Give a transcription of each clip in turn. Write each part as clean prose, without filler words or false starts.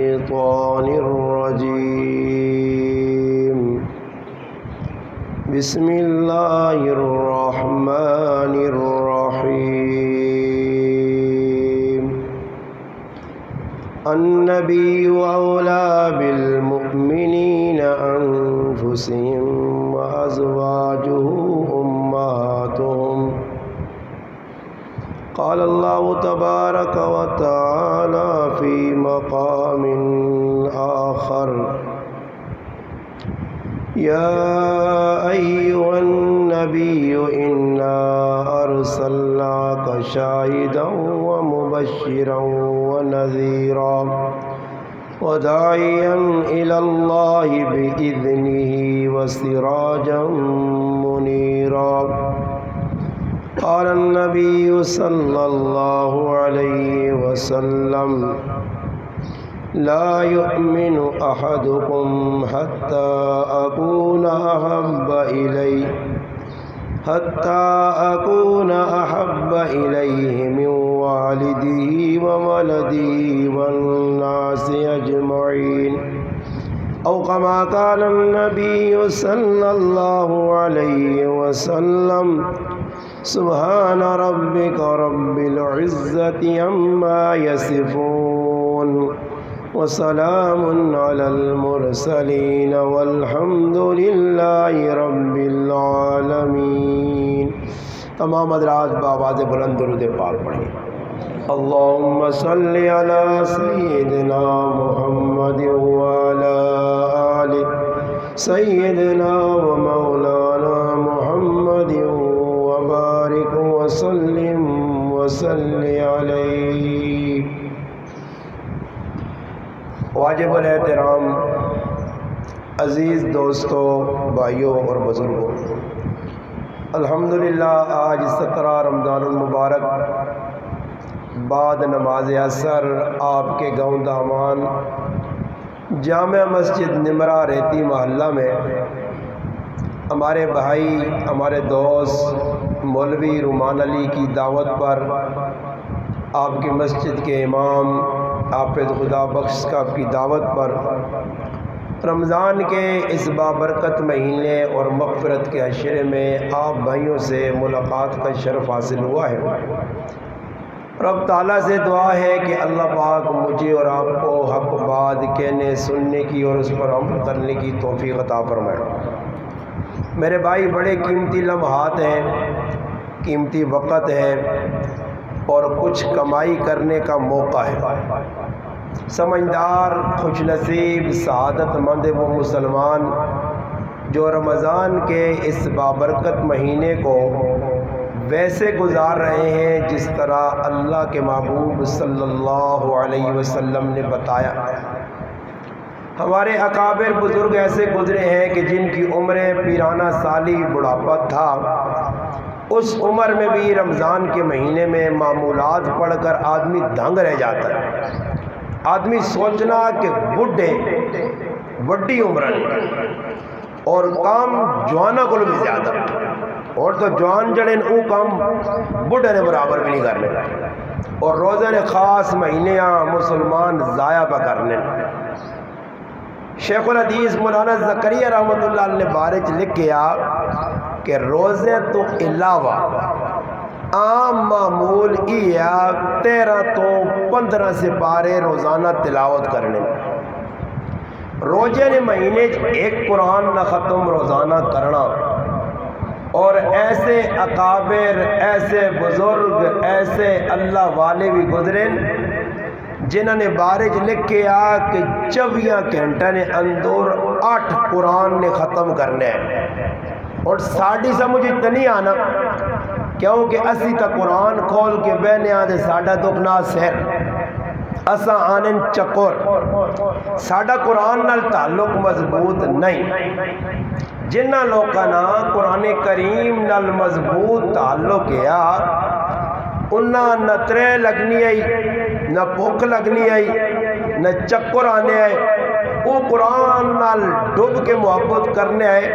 الشيطان الرجيم بسم الله الرحمن الرحيم النبي أولى بالمؤمنين أنفسهم وأزواجه أمهاتهم قال الله تبارك وتعالى في مقام آخر يا أيها النبي إنا أرسلناك شاهدا ومبشرا ونذيرا وداعيا إلى الله بإذنه وسراجا منيرا قال النبي صلى الله عليه وسلم لا يؤمن أحدكم حتى أكون أحب إليه من والده وولده والناس أجمعين أو كما قال النبي صلى الله عليه وسلم سبحان ربك رب العزة عما يصفون وسلام على المرسلين والحمد لله رب العالمين۔ تمام حضرات بآواز بلند درود پاک پڑھیں۔ اللهم صل على سيدنا محمد وعلى آل سيدنا ومولانا محمد وبارك وسلم وصل عليه۔ واجب الاحترام عزیز دوستوں، بھائیوں اور بزرگوں، الحمدللہ آج 17 رمضان المبارک بعد نماز عصر آپ کے گاؤں دامان جامع مسجد نمرہ ریتی محلہ میں ہمارے بھائی، ہمارے دوست مولوی رومان علی کی دعوت پر، آپ کی مسجد کے امام حافظ خدا بخش صاحب کی دعوت پر رمضان کے اس بابرکت مہینے اور مغفرت کے عشرے میں آپ بھائیوں سے ملاقات کا شرف حاصل ہوا ہے۔ رب تعالیٰ سے دعا ہے کہ اللہ پاک مجھے اور آپ کو حق بات کہنے، سننے کی اور اس پر عمل کرنے کی توفیق عطا فرمائے۔ میرے بھائی، بڑے قیمتی لمحات ہیں، قیمتی وقت ہے اور کچھ کمائی کرنے کا موقع ہے۔ سمجھدار، خوش نصیب، سعادت مند وہ مسلمان جو رمضان کے اس بابرکت مہینے کو ویسے گزار رہے ہیں جس طرح اللہ کے محبوب صلی اللہ علیہ وسلم نے بتایا۔ ہمارے اکابر بزرگ ایسے گزرے ہیں کہ جن کی عمریں پیرانہ سالی بڑھاپا تھا، اس عمر میں بھی رمضان کے مہینے میں معمولات پڑھ کر آدمی دنگ رہ جاتا ہے۔ آدمی سوچنا کہ بڈھے وڈی عمر اور کام جوانا کو بھی زیادہ، اور تو جوان جڑے او کام بڈھے نے برابر بھی نہیں کرنے، اور روزے نے خاص مہینے مسلمان ضائع پہ کرنے۔ شیخ الحدیث مولانا زکریا رحمت اللہ نے بارے لکھ گیا کہ روزے تو علاوہ عام معمول 13 تو 15 سپارے روزانہ تلاوت کرنے۔ روزے نے مہینے ایک قرآن نہ ختم روزانہ کرنا، اور ایسے اکابر، ایسے بزرگ، ایسے اللہ والے بھی گزرے جنہوں نے بارے لکھ کے کہ 24 گھنٹے نے اندر 8 قرآن نے ختم کرنے ہیں۔ اور ساڑی سمجھ اتنی آنا کیونکہ اسی تا قرآن کھول کے بہنے آدھے ساڑا دکھنا سہر اسا آنن چکور، ساڑا قرآن نال تعلق مضبوط نہیں۔ جنہ لوکانا قرآن کریم نال مضبوط تعلق ہے انہاں نہ ترے لگنی آئی، نہ بھوک لگنی آئی، نہ چکر آنے آئے، وہ قرآن نال ڈوب کے محبت کرنے آئے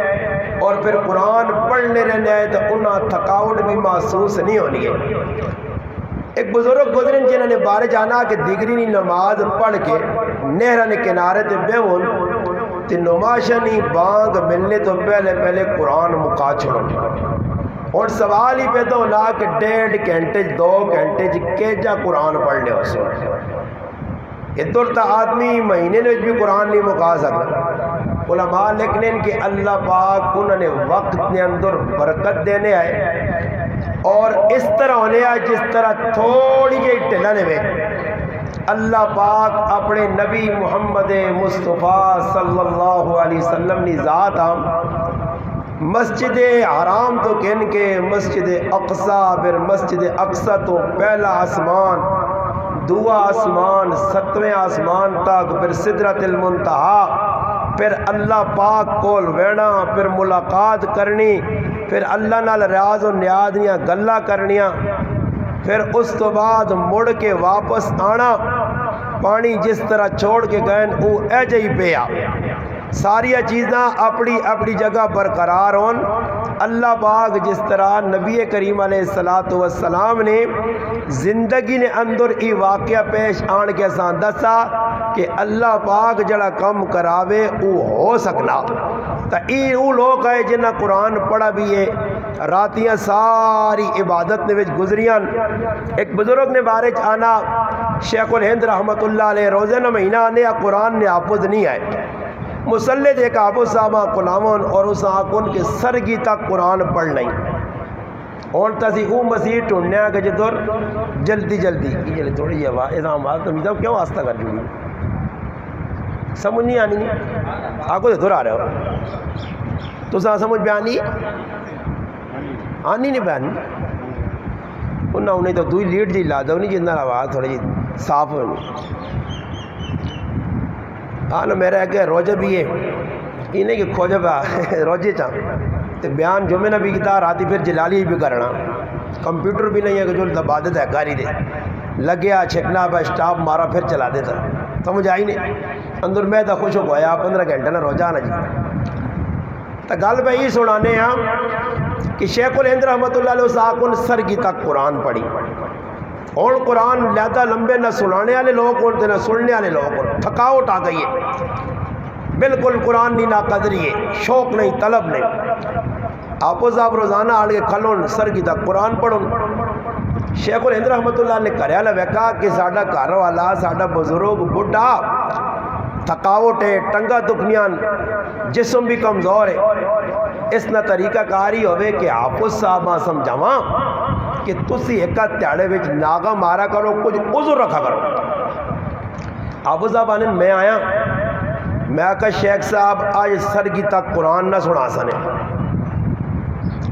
اور پھر قرآن پڑھنے رہنے آئے تو انہاں تھکاوٹ بھی محسوس نہیں ہونی ہے۔ ایک بزرگ گزرن جنہوں نے بارے جانا کہ دیگری نماز پڑھ کے نہرہ نے کنارے تے بیون تے نماشنی بانگ ملنے تو پہلے پہلے قرآن مکا چھوڑو. اور سوال ہی پیدا ہونا کہ 1.5 گھنٹے 2 گھنٹے کیجا قرآن پڑھنے ہو سو. ادھر تا آدمی مہینے میں بھی قرآن نہیں مکا سکتا. علماء لکھنے کہ اللہ پاک انہوں نے وقت نے اندر برکت دینے آئے اور اس طرح ہونے آئے جس طرح تھوڑی جی ٹلنے میں اللہ پاک اپنے نبی محمد مصطفیٰ صلی اللہ علیہ وسلم نے ذات مسجد حرام تو کہن کے مسجد اقصی پھر مسجد اقصی تو پہلا آسمان دعا آسمان 7ویں آسمان تک پھر سدرۃ المنتہا پھر اللہ پاک کول وینا پھر ملاقات کرنی پھر اللہ نال ریاض و نیاز دیاں گلاں کرنیاں پھر اس تو بعد مڑ کے واپس آنا پانی جس طرح چھوڑ کے گئے وہ ایجے ہی پیا ساری چیزاں اپنی اپنی جگہ برقرار ہون. اللہ پاک جس طرح نبی کریم علیہ السلام نے زندگی نے اندر ای واقعہ پیش آن کے سان دسا کہ اللہ پاک جڑا کم کراوے وہ ہو سکنا. تا ای وہ لوگ ہے جنہ قرآن پڑھا بھی ہے راتیاں ساری عبادت نے وچ گزریاں. ایک بزرگ نے بارے آنا شیخ الہند رحمت اللہ علیہ روزے نہ مہینہ آنے قرآن نے حافظ نہیں آئے مسلط ایک آبو صاحبہ قلامون اور اس آکن کے سرگی تک قرآن پڑھ نہیں اور تسی او مزید ٹھونڈنے آگے جدور جلدی تھوڑی جی آواز تو میدہ کیوں آستہ کر جوڑی سمجھ نہیں آنی نہیں آگو دے دور آ رہے ہو تو سمجھ بیانی آنی نہیں بیانی انہیں تو دوئی لیڈ جی لادا انہیں جتنا آواز تھوڑی جی صاف ہونی. ہاں نا میرا ہے روجہ بھی ہے انہیں کہ کھوجہ با روجے چاہاں تو بیان جو میں نے بھی کتا راتی پھر جلالی بھی کرنا کمپیوٹر بھی نہیں ہے کہ جو عبادت ہے کاری دے لگیا چھکنا با اسٹاپ مارا پھر چلا دیتا سمجھ آئی نہیں اندر میں تا خوش ہو گیا 15 گھنٹے نا روجہ آنا جی. تو گل پہ یہ سنانے ہیں کہ شیخ الہند رحمت اللہ علیہ وسلم سرگی تک قرآن پڑھی اور قرآن لہذا لمبے نہ سنانے والے لوگ ہوتے نہ سننے والے لوگ ہوتے تھکاوٹ آ گئی ہے بالکل قرآن نہیں ناقدری ہے شوق نہیں طلب نہیں. آپ صاحب روزانہ آڑ کے کھلون سرگی تک قرآن پڑھو. شیخ الہند رحمت اللہ نے کریا لوکا کہ ساڈا گھر والا ساڈا بزرگ بڈھا تھکاوٹ ہے ٹنگا دکھنیاں جسم بھی کمزور ہے اس نہ طریقہ کاری ہوئے کہ حافظ صاحبہ سمجھاواں کہ تسی ایکا تیاڑے وچ ناغا مارا کرو کچھ عذر رکھا کرو. حافظ صاحب آنے میں آیا میں کہا شیخ صاحب آج سرگی تک قرآن نہ سنا سنے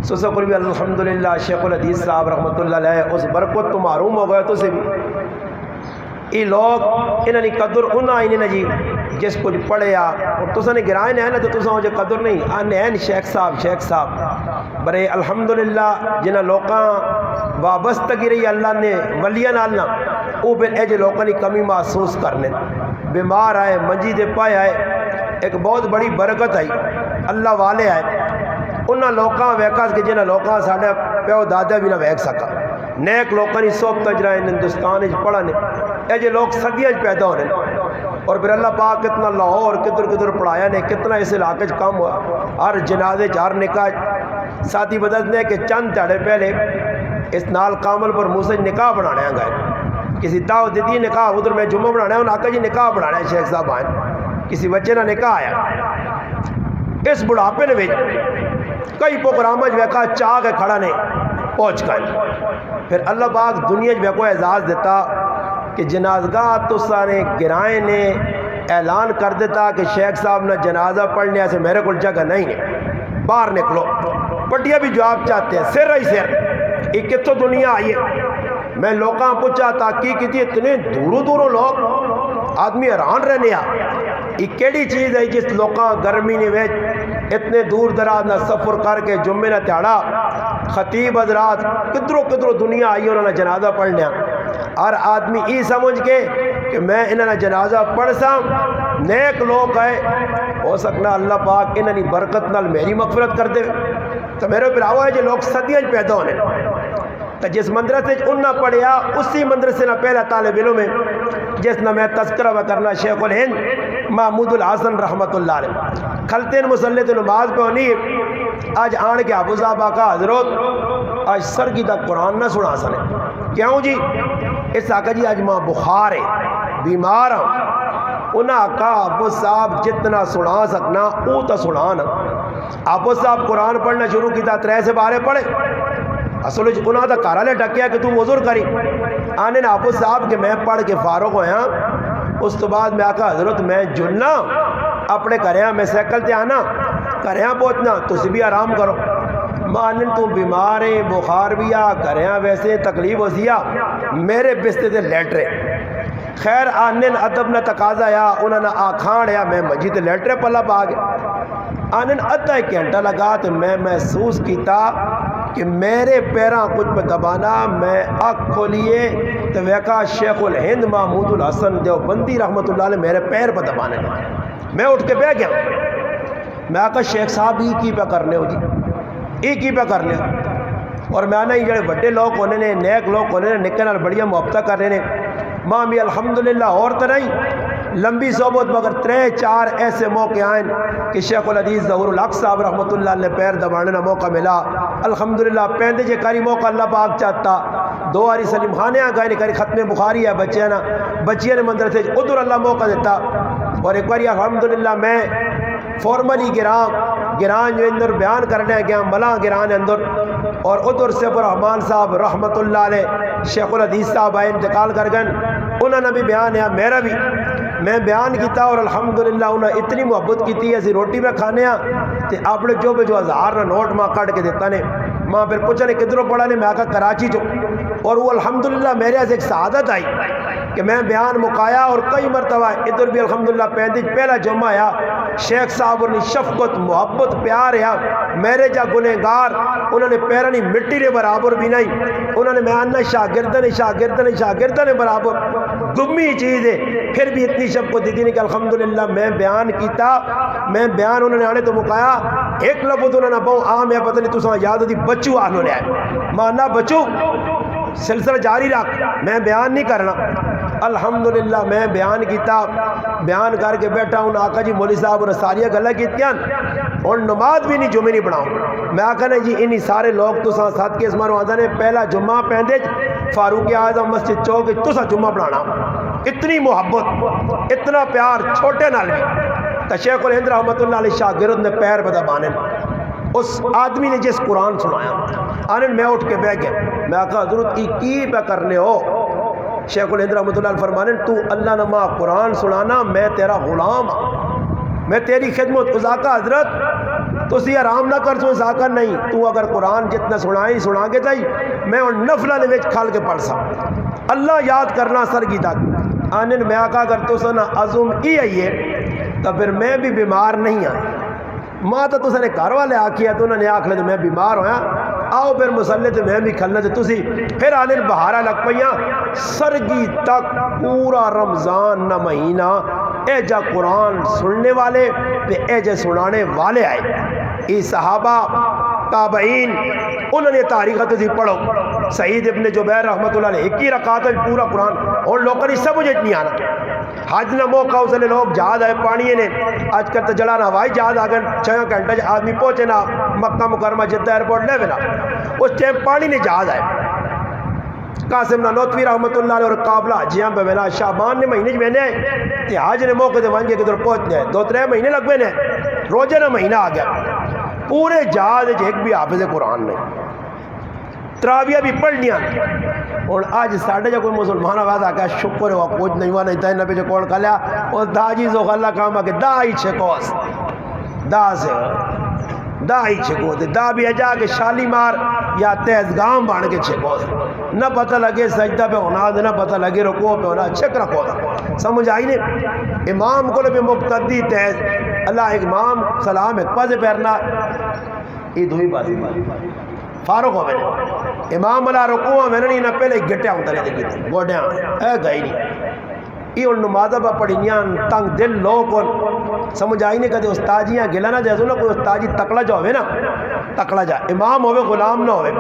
سسکر بھی الحمدللہ شیخ الحدیث صاحب رحمت اللہ علیہ اس برکت تو معروم ہو گئے تو سے بھی یہ لوگ انہوں نے قدر انہوں آئی نہیں جی جس کچھ پڑھے اور تسا نے گرائے نہیں ہے نا تو تسا مجھے قدر نہیں آنے ہیں شیخ صاحب برے الحمدللہ جنہ لوکاں وابستگی رہی اللہ نے ولیاں نالنا وہ پھر ایجے لوگوں نے کمی محسوس کرنے بیمار آئے منجی دے پائے آئے ایک بہت بڑی برکت آئی اللہ والے آئے انہاں لوکاں ویکاس کہ جنہ لوکاں ساڑھے پیو دادا بھی نہ ویک سکا نیک لوکاں نے سوپ تجرائیں ہندوستان پڑھانے ایجے لوگ صدیاں پیدا ہونے اور پھر اللہ پاک کتنا لاہور کدھر پڑھایا نے کتنا اس علاقے کام ہوا ہر جنازے ہر نکاح ساتھی بدلنے کے چند تیڑے پہلے اس نال کامل پر موسیٰ نکاح بنانے ہیں گئے کسی دعوت دیتی نکاح ادھر میں جمعہ بنانے ہیں آقا جی نکاح بنانے ہیں شیخ صاحب آئیں کسی بچے نہ نکاح آیا اس بڑھاپے نے بھیج کئی پروگراموں ویکھا چاہ کے کھڑا نے پہنچ گئے پھر اللہ پاک دنیا میں کو اعزاز دیتا کہ جنازگاہ تسا نے گرائے نے اعلان کر دیتا کہ شیخ صاحب نے جنازہ پڑھنے سے میرے کو جگہ نہیں ہے باہر نکلو پٹیا بھی جواب چاہتے ہیں سر ہی سر یہ کتوں دنیا آئیے میں لوگاں پوچھا تحقیق کی تھی اتنے دوروں لوگ آدمی حیران رہنے یہ کیڑی چیز ہے جس لوگاں گرمی نے ویچ اتنے دور دراز نہ سفر کر کے جمعے نہ تیاڑا خطیب حضرات کدھروں دنیا آئی انہوں نے جنازہ پڑھنے ہر آدمی یہ سمجھ کے کہ میں انہوں نے جنازہ پڑھ سا نیک لوگ ہے ہو سکنا اللہ پاک انہوں نے برکت نال میری مغفرت کر دے تو میرے براوا ہے جو لوگ صدیاں پیدا ہونے تو جس مدرسے انہوں نے پڑھیا اسی مدرسے نہ پہلا طالب علم میں جس نے میں تذکرہ و کرنا شیخ الہند محمود الحسن رحمت اللہ علیہ کھلتے مسلط نماز پہ ہونی آج آن کے ابو صاحب آقا حضرت آج سر کی تک قرآن نہ سنا سنے کیوں جی اس آقا جی آج ماں بخار ہے بیمار ہوں انہاں آقا ابو صاحب جتنا سنا سکنا او تو سنانا ابو صاحب قرآن پڑھنا شروع کیتا 3 سے 12 پڑھے اصل انہاں دا گھر والے ڈکیا کہ تو وضو کری آنے نا ابو صاحب کہ میں پڑھ کے فارغ ہویا اس تو بعد میں آقا حضرت میں جلنا اپنے گھریاں میں سائیکل تے آنا گھریاں پہنچنا تسی بھی آرام کرو مانن تو بیمار ہے بخار بھی آ گھریاں ویسے تکلیف ہو سیا میرے بستے تے لیٹرے خیر آنن ادب نہ تقاضا یا انہاں نے آکھاں یا میں مجید لیٹرے پلا پا گیا آنن ادھا 1 گھنٹہ لگا تو میں محسوس کیتا کہ میرے پیراں کچھ پہ دبانا میں آنکھ کھولیے تو ویکا شیخ الہند محمود الحسن دیوبندی رحمت اللہ علیہ میرے پیر پہ دبانے لگے میں اٹھ کے بیٹھ گیا میں آقا شیخ صاحب ہی کی پہ کرنے ہو جی ای کی پہ کرنے ہو اور میں آنا ہی جڑے بڑے لوگ ہونے نے نیک لوگ ہونے نے نکے نال بڑیا محبتہ کرنے نے ماں بھی الحمدللہ اور تو نہیں لمبی صحبت مگر 3-4 ایسے موقع آئیں کہ شیخ الحدیث ظہور الحق صاحب رحمت اللہ نے پیر دبانے کا موقع ملا الحمدللہ پیندے جے کاری موقع اللہ پاک چاہتا 2 باری سلیم خانے گئے نے کاری ختم بخاری ہے بچیاں نے مندر سے ادھر اللہ موقع دیتا اور ایک باری الحمدللہ میں فارملی گران جو اندر بیان کرنے گیا ملا گران اندر اور ادھر سے رحمان صاحب رحمت اللہ علیہ شیخ الحدیث صاحب آئے انتقال کر گئے انہوں نے بھی بیان ہے میرا بھی میں بیان کیتا اور الحمدللہ انہیں اتنی محبت کیتی ایسی روٹی میں کھانے تے اپنے جو 1000 نا نوٹ ماں کٹ کے دیتا نے ماں پھر پوچھا نے کدھروں پڑھا نے میں آقا کراچی جو اور وہ الحمدللہ میرے سے ایک سعادت آئی کہ میں بیان مکایا اور کئی مرتبہ ادھر بھی الحمدللہ پہلا جمعہ آیا شیخ صاحب نے شفقت محبت پیار ہے میرے جا گنہگار انہوں نے پیرانی مٹی نے برابر بھی نہیں انہوں نے میں آنا شاگردن برابر گمی چیز ہے پھر بھی اتنی شفقت دیتی نہیں کہ الحمدللہ میں بیان کیتا میں بیان انہوں نے آنے تو مکایا ایک لفظ انہوں نے بہو عام ہے پتہ نہیں تو سمجھ یاد ہوتی بچو آنوں نے آئے مانا بچو سلسلہ جاری رکھ میں بیان نہیں کرنا الحمدللہ میں بیان کیتا بیان کر کے بیٹھا ہوں آقا جی مولی صاحب اور ساریہ گلہ کیتیاں اور نماز بھی نہیں جمعہ نہیں پڑھاؤں میں آقا نے جی انہی سارے لوگ تو ساتھ کے اسمانو آدھا نے پہلا جمعہ پہندے فاروق اعظم مسجد چوک تو سا جمعہ پڑھانا اتنی محبت اتنا پیار چھوٹے نال بھی تو شیخ الہند رحمت اللہ علیہ شاگرد نے پیر بدا بانے اس آدمی نے جس قرآن سنایا آنن میں اٹھ کے بیٹھ گیا میں آقا حضرت کی پہ کرنے ہو شیخ الہند رحمت اللہ علیہ فرمانے تو اللہ نما قرآن سنانا میں تیرا غلام میں تیری خدمت ازاکا حضرت تو اسی آرام نہ کر سو ازاکا نہیں تو اگر قرآن جتنا سنا کے تھی میں اور نفلہ نے وچ کھال کے پڑھ سا اللہ یاد کرنا سر کی تک آنن میں آقا اگر تو سنا عظم ای آئیے تو پھر میں بھی بیمار نہیں آئی ماں تو نے گھر والے آکھیا تو انہوں نے آکھ لے میں بیمار ہویا آؤ پھر مسلط میں بھی کھلنا تسی پھر آنے بہارا لگ پئیاں سرگی تک پورا رمضان نہ مہینہ اے جا قرآن سننے والے پہ اے جا سنانے والے آئے ای صحابہ تابعین انہوں نے تاریخ تسی پڑھو سعید ابن جبیر رحمت اللہ علیہ 21 رکعت میں پورا قرآن اور لوگوں نے سب مجھے نہیں آنا حج نہ موقع اس نے لوگ جہاز آئے پانی نے آج کل تو جڑا نہ ہوائی جہاز آ گئے 6 گھنٹے آدمی پہنچے نا مکہ مکرمہ جدہ ایئرپورٹ لے بنا اس ٹائم پانی نے جہاز آئے قاسم نانوتوی رحمت اللہ علیہ اور قابلہ حجیاں پہ ملا شعبان نے مہینے میں نے تے حج نے موقع دے وانگے کدھر پہنچنے ہیں 2-3 مہینے لگ گئے نے روزے نہ مہینہ آ گیا پورے جہاز ایک بھی حافظ قرآن نہیں تراویہ بھی پڑھنیاں اور آج ساڑھے جا کوئی مسلمان آواز آکا شکر ہوا کچھ نہیں ہوا نہیں تھا انہا پہ جو کون کھلیا اور دا جیز و غلہ کام آکے دا ہی چھکوس دا سے دا ہی چھکوس دا بھی اجا کہ شالی مار یا تیزگام بان کے چھکوس نہ پتہ لگے سجدہ پہ ہونا نہ پتہ لگے رکوع پہ ہونا چھک رکھو دا سمجھ آئی نے امام کو لے مقتدی تیز اللہ امام سلام ایک پاس پیرنا یہ دوئی بازی فاروق ہو میں نے امام اللہ رکوع میں نے نہ پہلے گٹیا ہوتا نہیں دیکھی تھی گوڑیاں اے گئی نہیں یہ ان نمازہ با پڑھینیاں تنگ دل لوگ اور سمجھ آئی نہیں کہتے استاجیاں گلا نہ جیسو نا کوئی استاجی تکڑا جو ہوئے نا تکڑا جا امام ہوئے غلام نہ ہوئے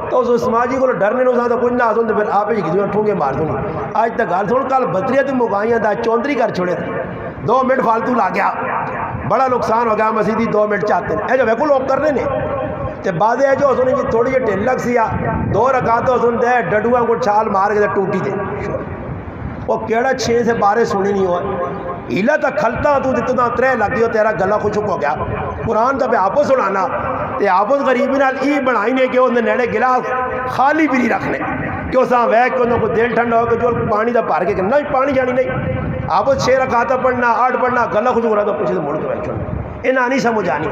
تو اس اسماعی جی کو ڈرنے نہ ہوتا کچھ نہ آسن تو پھر آپ ہی کسی ٹھونگے مار دوں آج تک گال سن کل بطریہ تو مگائیاں دا چوندری کر چھوڑے تھے 2 منٹ فالتو لا گیا بڑا نقصان ہو گیا مسیدی 2 منٹ چاہتے ہیں اے جو ویکو لوگ کرنے نے تے بعد ہے جو حسن جی تھوڑی جی ٹھل لگ سیا 2 رکعت حسن دے ڈڈوਆਂ کو چھال مار کے ٹوٹی دے وہ کیڑا 6 سے 12 سنی نہیں ہوا ہیلا تک کھلتا تو جتنا 3 لگ گئی تیرا گلا خشک ہو گیا قرآن تب آپ سنانا تے آپ غریبی نال ای بنائی نے کہ انہیں نیڑے گلاس خالی بھی نہیں رکھنے کہ اساں وے کہ انہوں کو دل ٹھنڈا ہو کہ جو پانی دا پار کے نہیں پانی جانی نہیں آپ 6 رکعت پڑھنا 8 پڑھنا گلا خشک ہو رہا تو پوچھے تو مڑ کے بیٹھو انہاں نہیں سمجھ آنی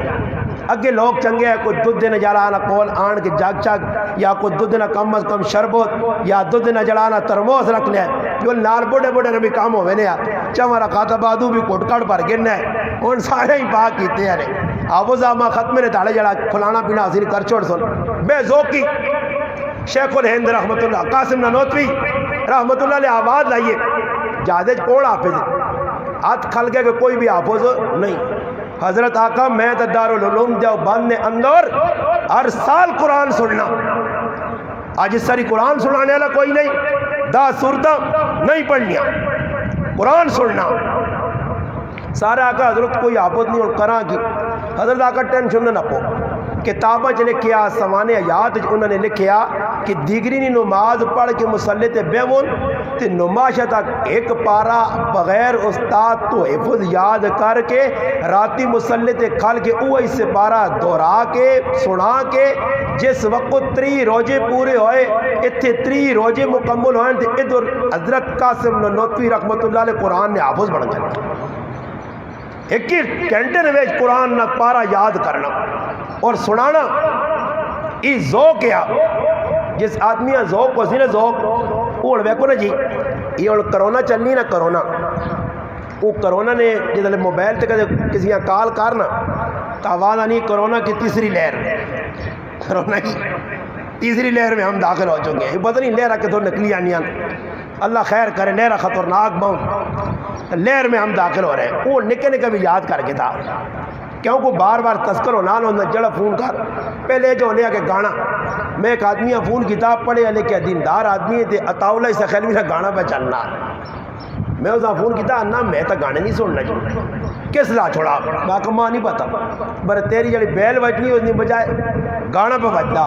اگے لوگ چنگے ہیں کوئی دودھ نہ جلانا کول آن کے جگ چگ یا کوئی دودھ نہ کم از کم شربت یا دودھ نہ جلانا ترموس رکھ لے جو نال بڑے بڑے نے بھی کام ہوئے نے چمہ رکھاتا بادو بھی کوٹ کٹ پر گرنا ہے ان سارے ہی پاک کیتے ہیں آبو زامہ ختم نے تاڑے جڑا کھلانا پینا حاصل کر چھوڑ سن بے ذوقی شیخ الہند رحمت اللہ قاسم نانوتوی رحمت اللہ نے آواز لائیے جادج کون حافظ ہاتھ کھل گیا کہ کوئی بھی حافظ نہیں حضرت آقا میں دارالعلوم دیوبند نے اندر ہر سال قرآن سننا آج اس ساری قرآن سنانے والا کوئی نہیں 10 سورتاں نہیں پڑھنیا قرآن سننا سارے آقا حضرت کوئی حافظ نہیں اور کراں کی حضرت آقا ٹینشن نہ پو کتابہ چ لکھیا سوانے آیات انہوں نے لکھیا کہ دیگری نے نماز پڑھ کے مسلح تے بیون تے نماشہ تک ایک پارا بغیر استاد تو حفظ یاد کر کے راتی مسلح تے کھل کے اوہی سے پارا دہرا کے سنا کے جس وقت 3 روزے پورے ہوئے اتھے 3 روزے مکمل ہوئے تے ادھر حضرت قاسم نانوتوی رحمت اللہ علیہ قرآن نے حافظ بن گئے ایک ہی گھنٹے نے ویچ قرآن نہ پارا یاد کرنا اور سنانا یہ ذوق کیا جس آدمی ذوق کو سی نا ذوق اوڑ ویکو نا جی یہ اور کرونا چلنی نا کرونا وہ کرونا نے جس موبائل تے کسی کا کال کرنا تو آواز آنی کرونا کی تیسری لہر کرونا کی تیسری لہر میں ہم داخل ہو چکے ہیں یہ پتہ نہیں لہرہ کتوں نکلی آنی اللہ خیر کرے لہرہ خطرناک بہت لہر میں ہم داخل ہو رہے ہیں وہ نکے نکے بھی یاد کر کے تھا کیوں کو بار بار تذکر ہونا نہ جڑا فون کر پہلے جو ہونے کہ گانا میں ایک آدمی فون کتاب پڑھے لیکن دیندار آدمی تے اطاولہ سے خیل میرا گانا پہ چلنا میں اس فون کیتا نا میں تو گانے نہیں سننا چاہوں کس لا چھوڑا باقی ماں نہیں پتا پر تیری جڑی بیل بجنی اس نے بجائے گانا پہ بجتا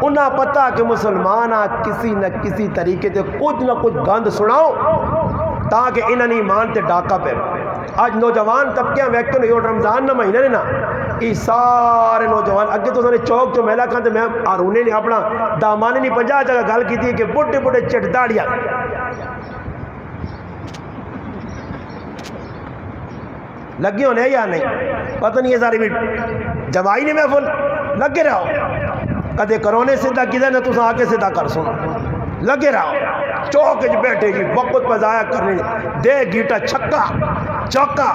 انہاں پتا کہ مسلمان کسی نہ کسی طریقے سے کچھ نہ کچھ گند سناؤ تاکہ انہوں نے ایمان تے ڈاکہ پہ آج نوجوان طبقیاں ویکتوں نے رمضان نہ مہینہ نے نا یہ سارے نوجوان اگے تو سارے چوک جو میلا کھاتے میں آرونے نے اپنا دامانے نہیں 50 جگہ گل کی تھی کہ بڑے بڑے چٹ داڑیاں لگے ہونے یا نہیں پتہ نہیں یہ ساری بھی جوائی نے محفل لگے رہو کدے کرونے سیدھا کدھر نہ تو آگے سیدھا کر سن لگے رہو چوک بیٹھے جی وقت پہ ضائع کرنے دے گیٹا چھکا چوکا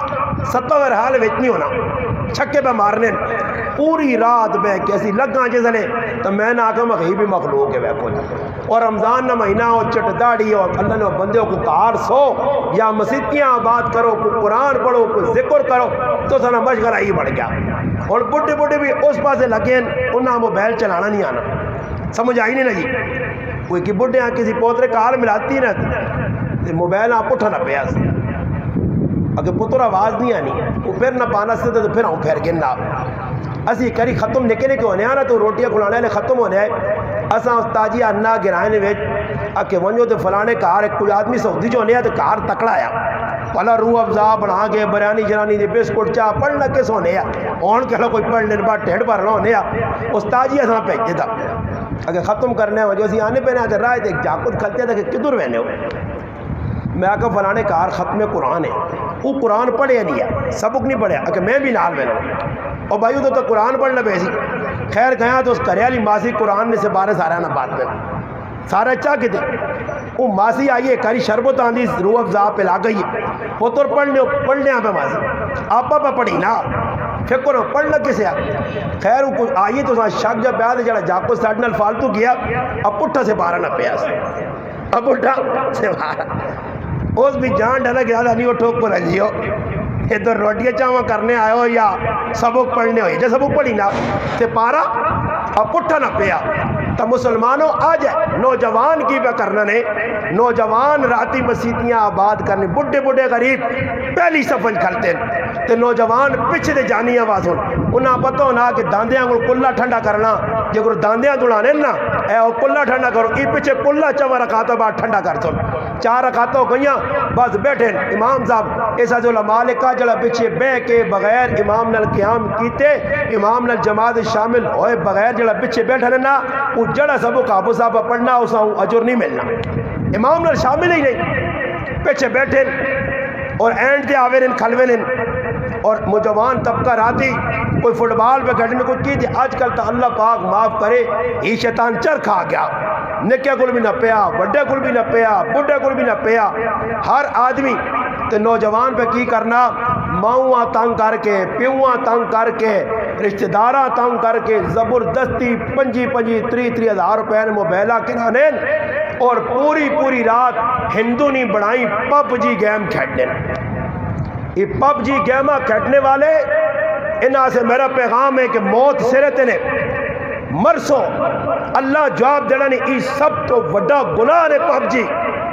70 حال وچ نہیں ہونا چھکے پہ مارنے پوری رات بہ کیسی لگاں جسلے تو میں نہ آکا مغیبی مخلوق ہے ویکو اور رمضان نہ مہینہ ہو چٹ داڑی اور اللہ نے بندے کو کار سو یا مسجدیاں آباد کرو کوئی قرآن پڑھو کوئی ذکر کرو تو سنا مشغلہ ہی بڑھ گیا اور بڑھے بڑھے بھی اس پاسے لگے انہاں موبائل چلانا نہیں آنا سمجھ آئی نہیں نا جی کوئی کی بڑھے ہاں کسی پوترے کال ملاتی نا تو موبائل آپ اٹھا نہ پیا اگر پتر آواز نہیں آنی وہ پھر نہ پانا سے تو پھر ہوں پھر گننا اسی کری ختم نکلے کے ہونے نا تو روٹیاں کھلانے لے ختم ہونے اساں استاجی انا گرائے نے کہ ونجو تو فلانے کار کوئی آدمی سعودی جو ہونے تو کار تکڑا آیا پہلا روح افزا بنا کے بریانی جرانی دے بسکٹ چاہ پڑھنا کس ہونے اون کہلا کوئی پڑھنے بعد ٹھیڑ بھرنا ہونے استاجی اساں پہنچے تھا اگر ختم کرنے وجہ اسی آنے پہ نہ رہا ہے جاکت کھلتے تھا کہ کدھر رہنے ہو میں آکا فلانے کار ختم قرآن ہے وہ قرآن پڑھے نہیں ہے سبق نہیں پڑھے اگر میں بھی نال بہنا اور بھائیو تو قرآن پڑھنا بیسی خیر گیا تو اس کریالی ماسی قرآن میں سے بارے سارا نہ بات میں سارا چاہ کے دے وہ ماسی آئیے کاری شربت آندھی روح افزا پہ لا گئی پتر پڑھنے پہ ماسی آپا پہ پڑھی نا فکر ہو پڑھنا کسے خیر وہ کچھ آئیے تو شک جب پیاد جڑا جاکو ساڑھ نال فالتو گیا اب پٹھا سے بارہ نہ پیاس اب پٹھا سے بارہ اس بھی جان ڈالا گیا تھا نہیں وہ ٹھوک پر رجی ہو ادھر روٹیاں چاہاں کرنے آئے ہو یا سبق پڑھنے ہوئی جب سبق پڑھی نا تے پارا اب اٹھا نہ پیا تو مسلمانوں آ جائے نوجوان کی بے کرنا نے نوجوان راتی مسیتیاں آباد کرنے بڑھے بڑھے غریب پہلی صفن کھلتے ہیں تو نوجوان پیچھے دے جانی آواز ہوں انہاں پتہ ہونا کہ داندیاں کو کلہ ٹھنڈا کرنا جے کو داندیاں دلانے نا اے او کلہ ٹھنڈا کرو ای پیچھے کلہ 4 رکعتوں بعد ٹھنڈا کر دو 4 رکعتوں گئیاں بس بیٹھے امام صاحب ایسا جو مالکہ جڑا پیچھے بہ کے بغیر امام نال قیام کیتے امام نال جماعت شامل ہوئے بغیر جڑا پیچھے بیٹھا رہنا وہ جڑا سبو کابو صاحب پڑھنا اسا اجر نہیں ملنا امام نال شامل ہی نہیں پیچھے بیٹھے اور اینڈ دے آوے رن کھلوے رن اور نوجوان طبقہ راتی کوئی فٹ بال پہ کھیلنے کو کی تھی آج کل تو اللہ پاک معاف کرے یہ شیطان چر کھا گیا نکیا کل بھی نہ پیا بڑے کل بھی نہ پیا بڑھے کل بھی نہ پیا ہر آدمی تو نوجوان پہ کی کرنا ماؤں تنگ کر کے پیواں تنگ کر کے رشتہ داراں تنگ کر کے زبردستی 25-30 ہزار روپے موبائلہ کرانے اور پوری رات ہندو نہیں بڑھائی پب جی گیم کھیلنے یہ پب جی گیمہ کھیلنے والے انہاں سے میرا پیغام ہے کہ موت سرتے نے مرسو اللہ جواب دینا نہیں ای سب تو بڑا گناہ نے پب جی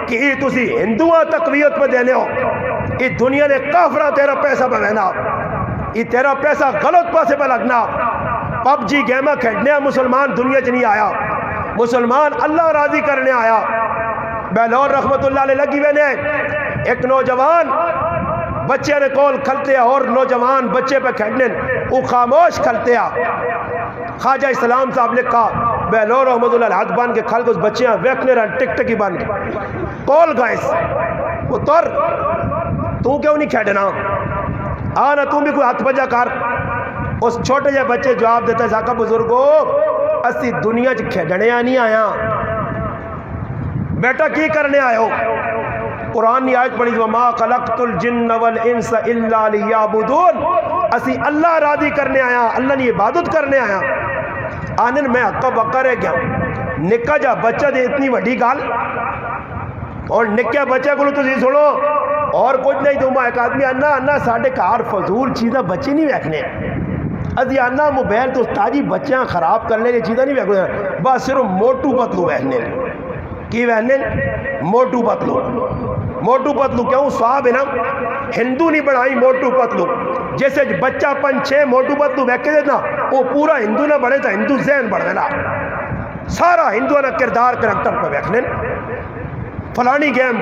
کہ ای تسی ہندوਆਂ تقویت پہ دینے ہو ای دنیا نے کافرہ تیرا پیسہ پہ لینا ای تیرا پیسہ غلط پاسے پہ لگنا پب جی گیمہ کھیلنے مسلمان دنیا چ نہیں آیا مسلمان اللہ راضی کرنے آیا بہلور رحمت اللہ علیہ لگی ہوئے نے ایک نوجوان بچے نے کول کھلتے ہیں اور نوجوان بچے پہ کھیلنے وہ خاموش کھلتے ہیں خواجہ اسلام صاحب لکھا بہلور رحمت اللہ علیہ ہاتھ بان کے کھل کو اس بچے ہیں ویکنے رہن ٹک ٹکی بان کے کول گائس وہ تو کیوں نہیں کھیلنا آنا تم بھی کوئی ہاتھ بجا کر اس چھوٹے جے بچے جواب دیتا ہے زاکہ بزرگو اسی دنیا چ کھیلنے نہیں آیا بیٹا کی کرنے آئے ہو قرآن نے آیت پڑھی وما خلقت الجن والانس الا لیعبدون اسی اللہ راضی کرنے آیا اللہ نے عبادت کرنے آیا آنن میں حقا بقرے گیا نکا جا بچہ دے اتنی وڈی گال اور نکیا بچے کو تو سنو اور کچھ نہیں تو ایک آدمی آنا ساڑھے کار فضول چیزیں بچے نہیں ویکھنے ازی آنا موبائل تو تاجی بچیاں خراب کرنے کی چیزیں نہیں ویکھنے بس صرف موٹو پتلو ویکھنے کی ویکھنے موٹو پتلو کیوں صاحب ہے نا ہندو نہیں بڑھائی موٹو پتلو جیسے بچہ 5-6 موٹو پتلو ویکھے دینا وہ پورا ہندو نہ بڑھے تھا ہندو ذہن بڑھ دینا سارا ہندو نہ کردار کریکٹر پہ ویکھنے فلانی گیم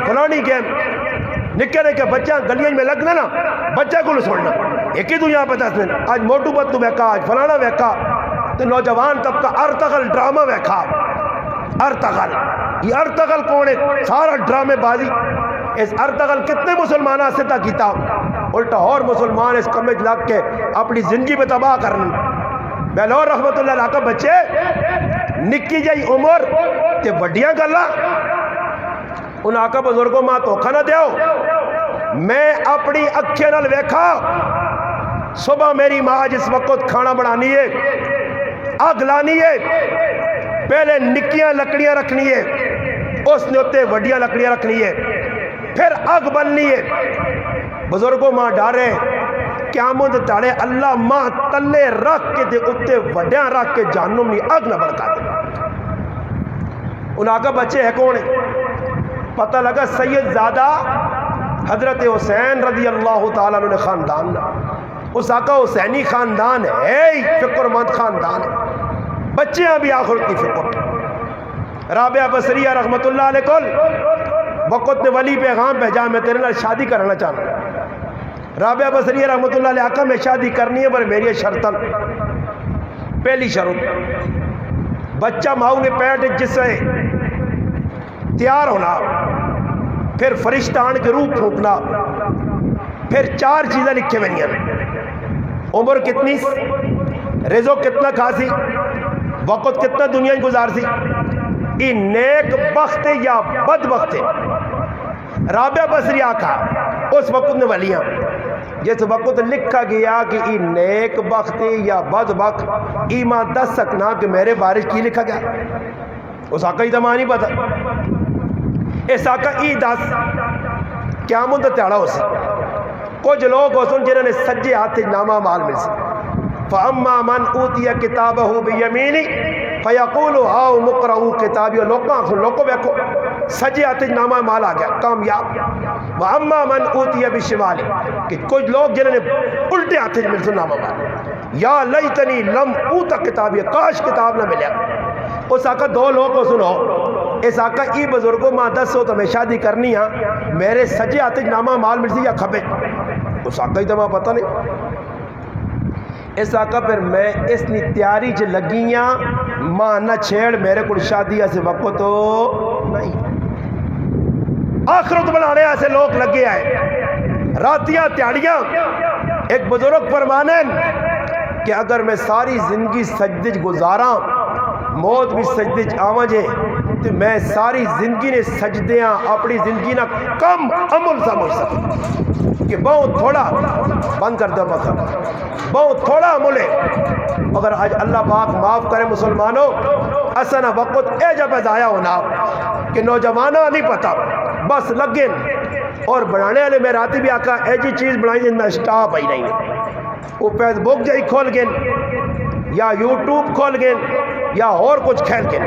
نکے بچہ گلیاں میں لگنا نا بچہ کو سننا ایک ہی دنیا پتا اس میں آج موٹو پتلو ویکھا آج فلانا ویکھا تو نوجوان طبقہ ارتغل ڈرامہ ویکھا ارتغل یہ ارتغل کون ہے سارا ڈرامے بازی اس ارتغل کتنے مسلمانہ ستا کیتا الٹا اور مسلمان اس کمج لگ کے اپنی زندگی پہ تباہ کرنا بہلور رحمت اللہ علیہ کا بچے نکی جائی عمر تے وڈیاں گلا ان آقا بزرگوں ماں توکھا نہ دیو میں اپنی اکھیں نال ویکھا صبح میری ماں جس وقت کھانا بنانی ہے آگ لانی ہے پہلے نکیاں لکڑیاں رکھنی ہے اس نے اتے وڈیاں لکڑیاں رکھنی ہے پھر آگ بننی ہے بزرگوں ماں ڈارے قیامت تاڑے اللہ ماں تلے رکھ کے دے اتے وڈیاں رکھ کے جہنم نہیں آگ نہ بڑکا دے ان آقا بچے ہے کون پتہ لگا سید زادہ حضرت حسین رضی اللہ تعالیٰ عنہ خاندان اس آقا حسینی خاندان ہے فکر مند خاندان ہے بچے ہیں بھی آخرت کی فکر رابعہ بصریہ رحمت اللہ علیہ کل وقت نے ولی پیغام بھیجا میں تیرے نال شادی کرنا چاہتا رابعہ بصریہ رحمت اللہ علیہ آقا میں شادی کرنی ہے پر میری شرطن پہلی شرط بچہ ماؤں نے پیٹ جس سے تیار ہونا پھر فرشتہ آن کے روح پھونکنا پھر 4 چیزیں لکھے ہوئی ہیں عمر کتنی رزق کتنا کھاسی وقت کتنا دنیا گزار سی ای نیک بخت یا بد بخت رابعہ بصری آقا اس وقت نے ولیاں جس وقت لکھا گیا کہ ای نیک بخت یا بد بخت ای ماں دس سکنا کہ میرے بارش کی لکھا گیا اس آقا ہی زمان نہیں پتا اس آقا ای دس قیامت تیڑا ہو سی کچھ لوگ ہو سن جنہوں نے سجے ہاتھ نامہ مال مل سی فَأَمَّا مَنْ أُوتِيَ كِتَابَهُ بِيَمِينِهِ فَيَقُولُ هَاؤُمُ اقْرَءُوا کتابیہ لوگوں دیکھو سجے ہاتھ نامہ مال آ گیا کامیاب. وَأَمَّا مَنْ أُوتِيَ بِشِمَالِهِ کہ کچھ لوگ جنہوں نے الٹے ہاتھ مل سو نامہ مال یا لیتنی لم اوت کتابیہ کاش کتاب نہ ملیا. اس آقا دو لوگ کو سنو اس آقا ای بزرگوں ماں دس ہو تو میں شادی کرنی ہاں میرے سجے ہاتھ نامہ مال مل سی یا کھبے اس آقا ہی تو ماں پتہ نہیں. اس آقا پھر میں اس نے تیاری چ لگیاں ماں نہ چھیڑ میرے کو شادی سے وقت تو نہیں. آخرت بنانے ایسے لوگ لگے آئے راتیاں تیاڑیاں. ایک بزرگ فرمانے کہ اگر میں ساری زندگی سجدے گزاراں موت بھی سجدے آواں جے تو میں ساری زندگی نے سجدیاں اپنی زندگی نہ کم عمل سمجھ سکوں کہ بہت تھوڑا بند کر دو مکہ بہت تھوڑا عمل ہے. مگر آج اللہ پاک معاف کرے مسلمانوں اسنا وقت اے جب ضائع ہونا کہ نوجوانوں نہیں پتا بس لگن اور بنانے والے میں راتی بھی آقا اے جی چیز بنائی جن میں سٹاپ آئی نہیں. وہ فیس بک جائی کھول گئے یا یوٹیوب کھول گئے یا اور کچھ کھیل کے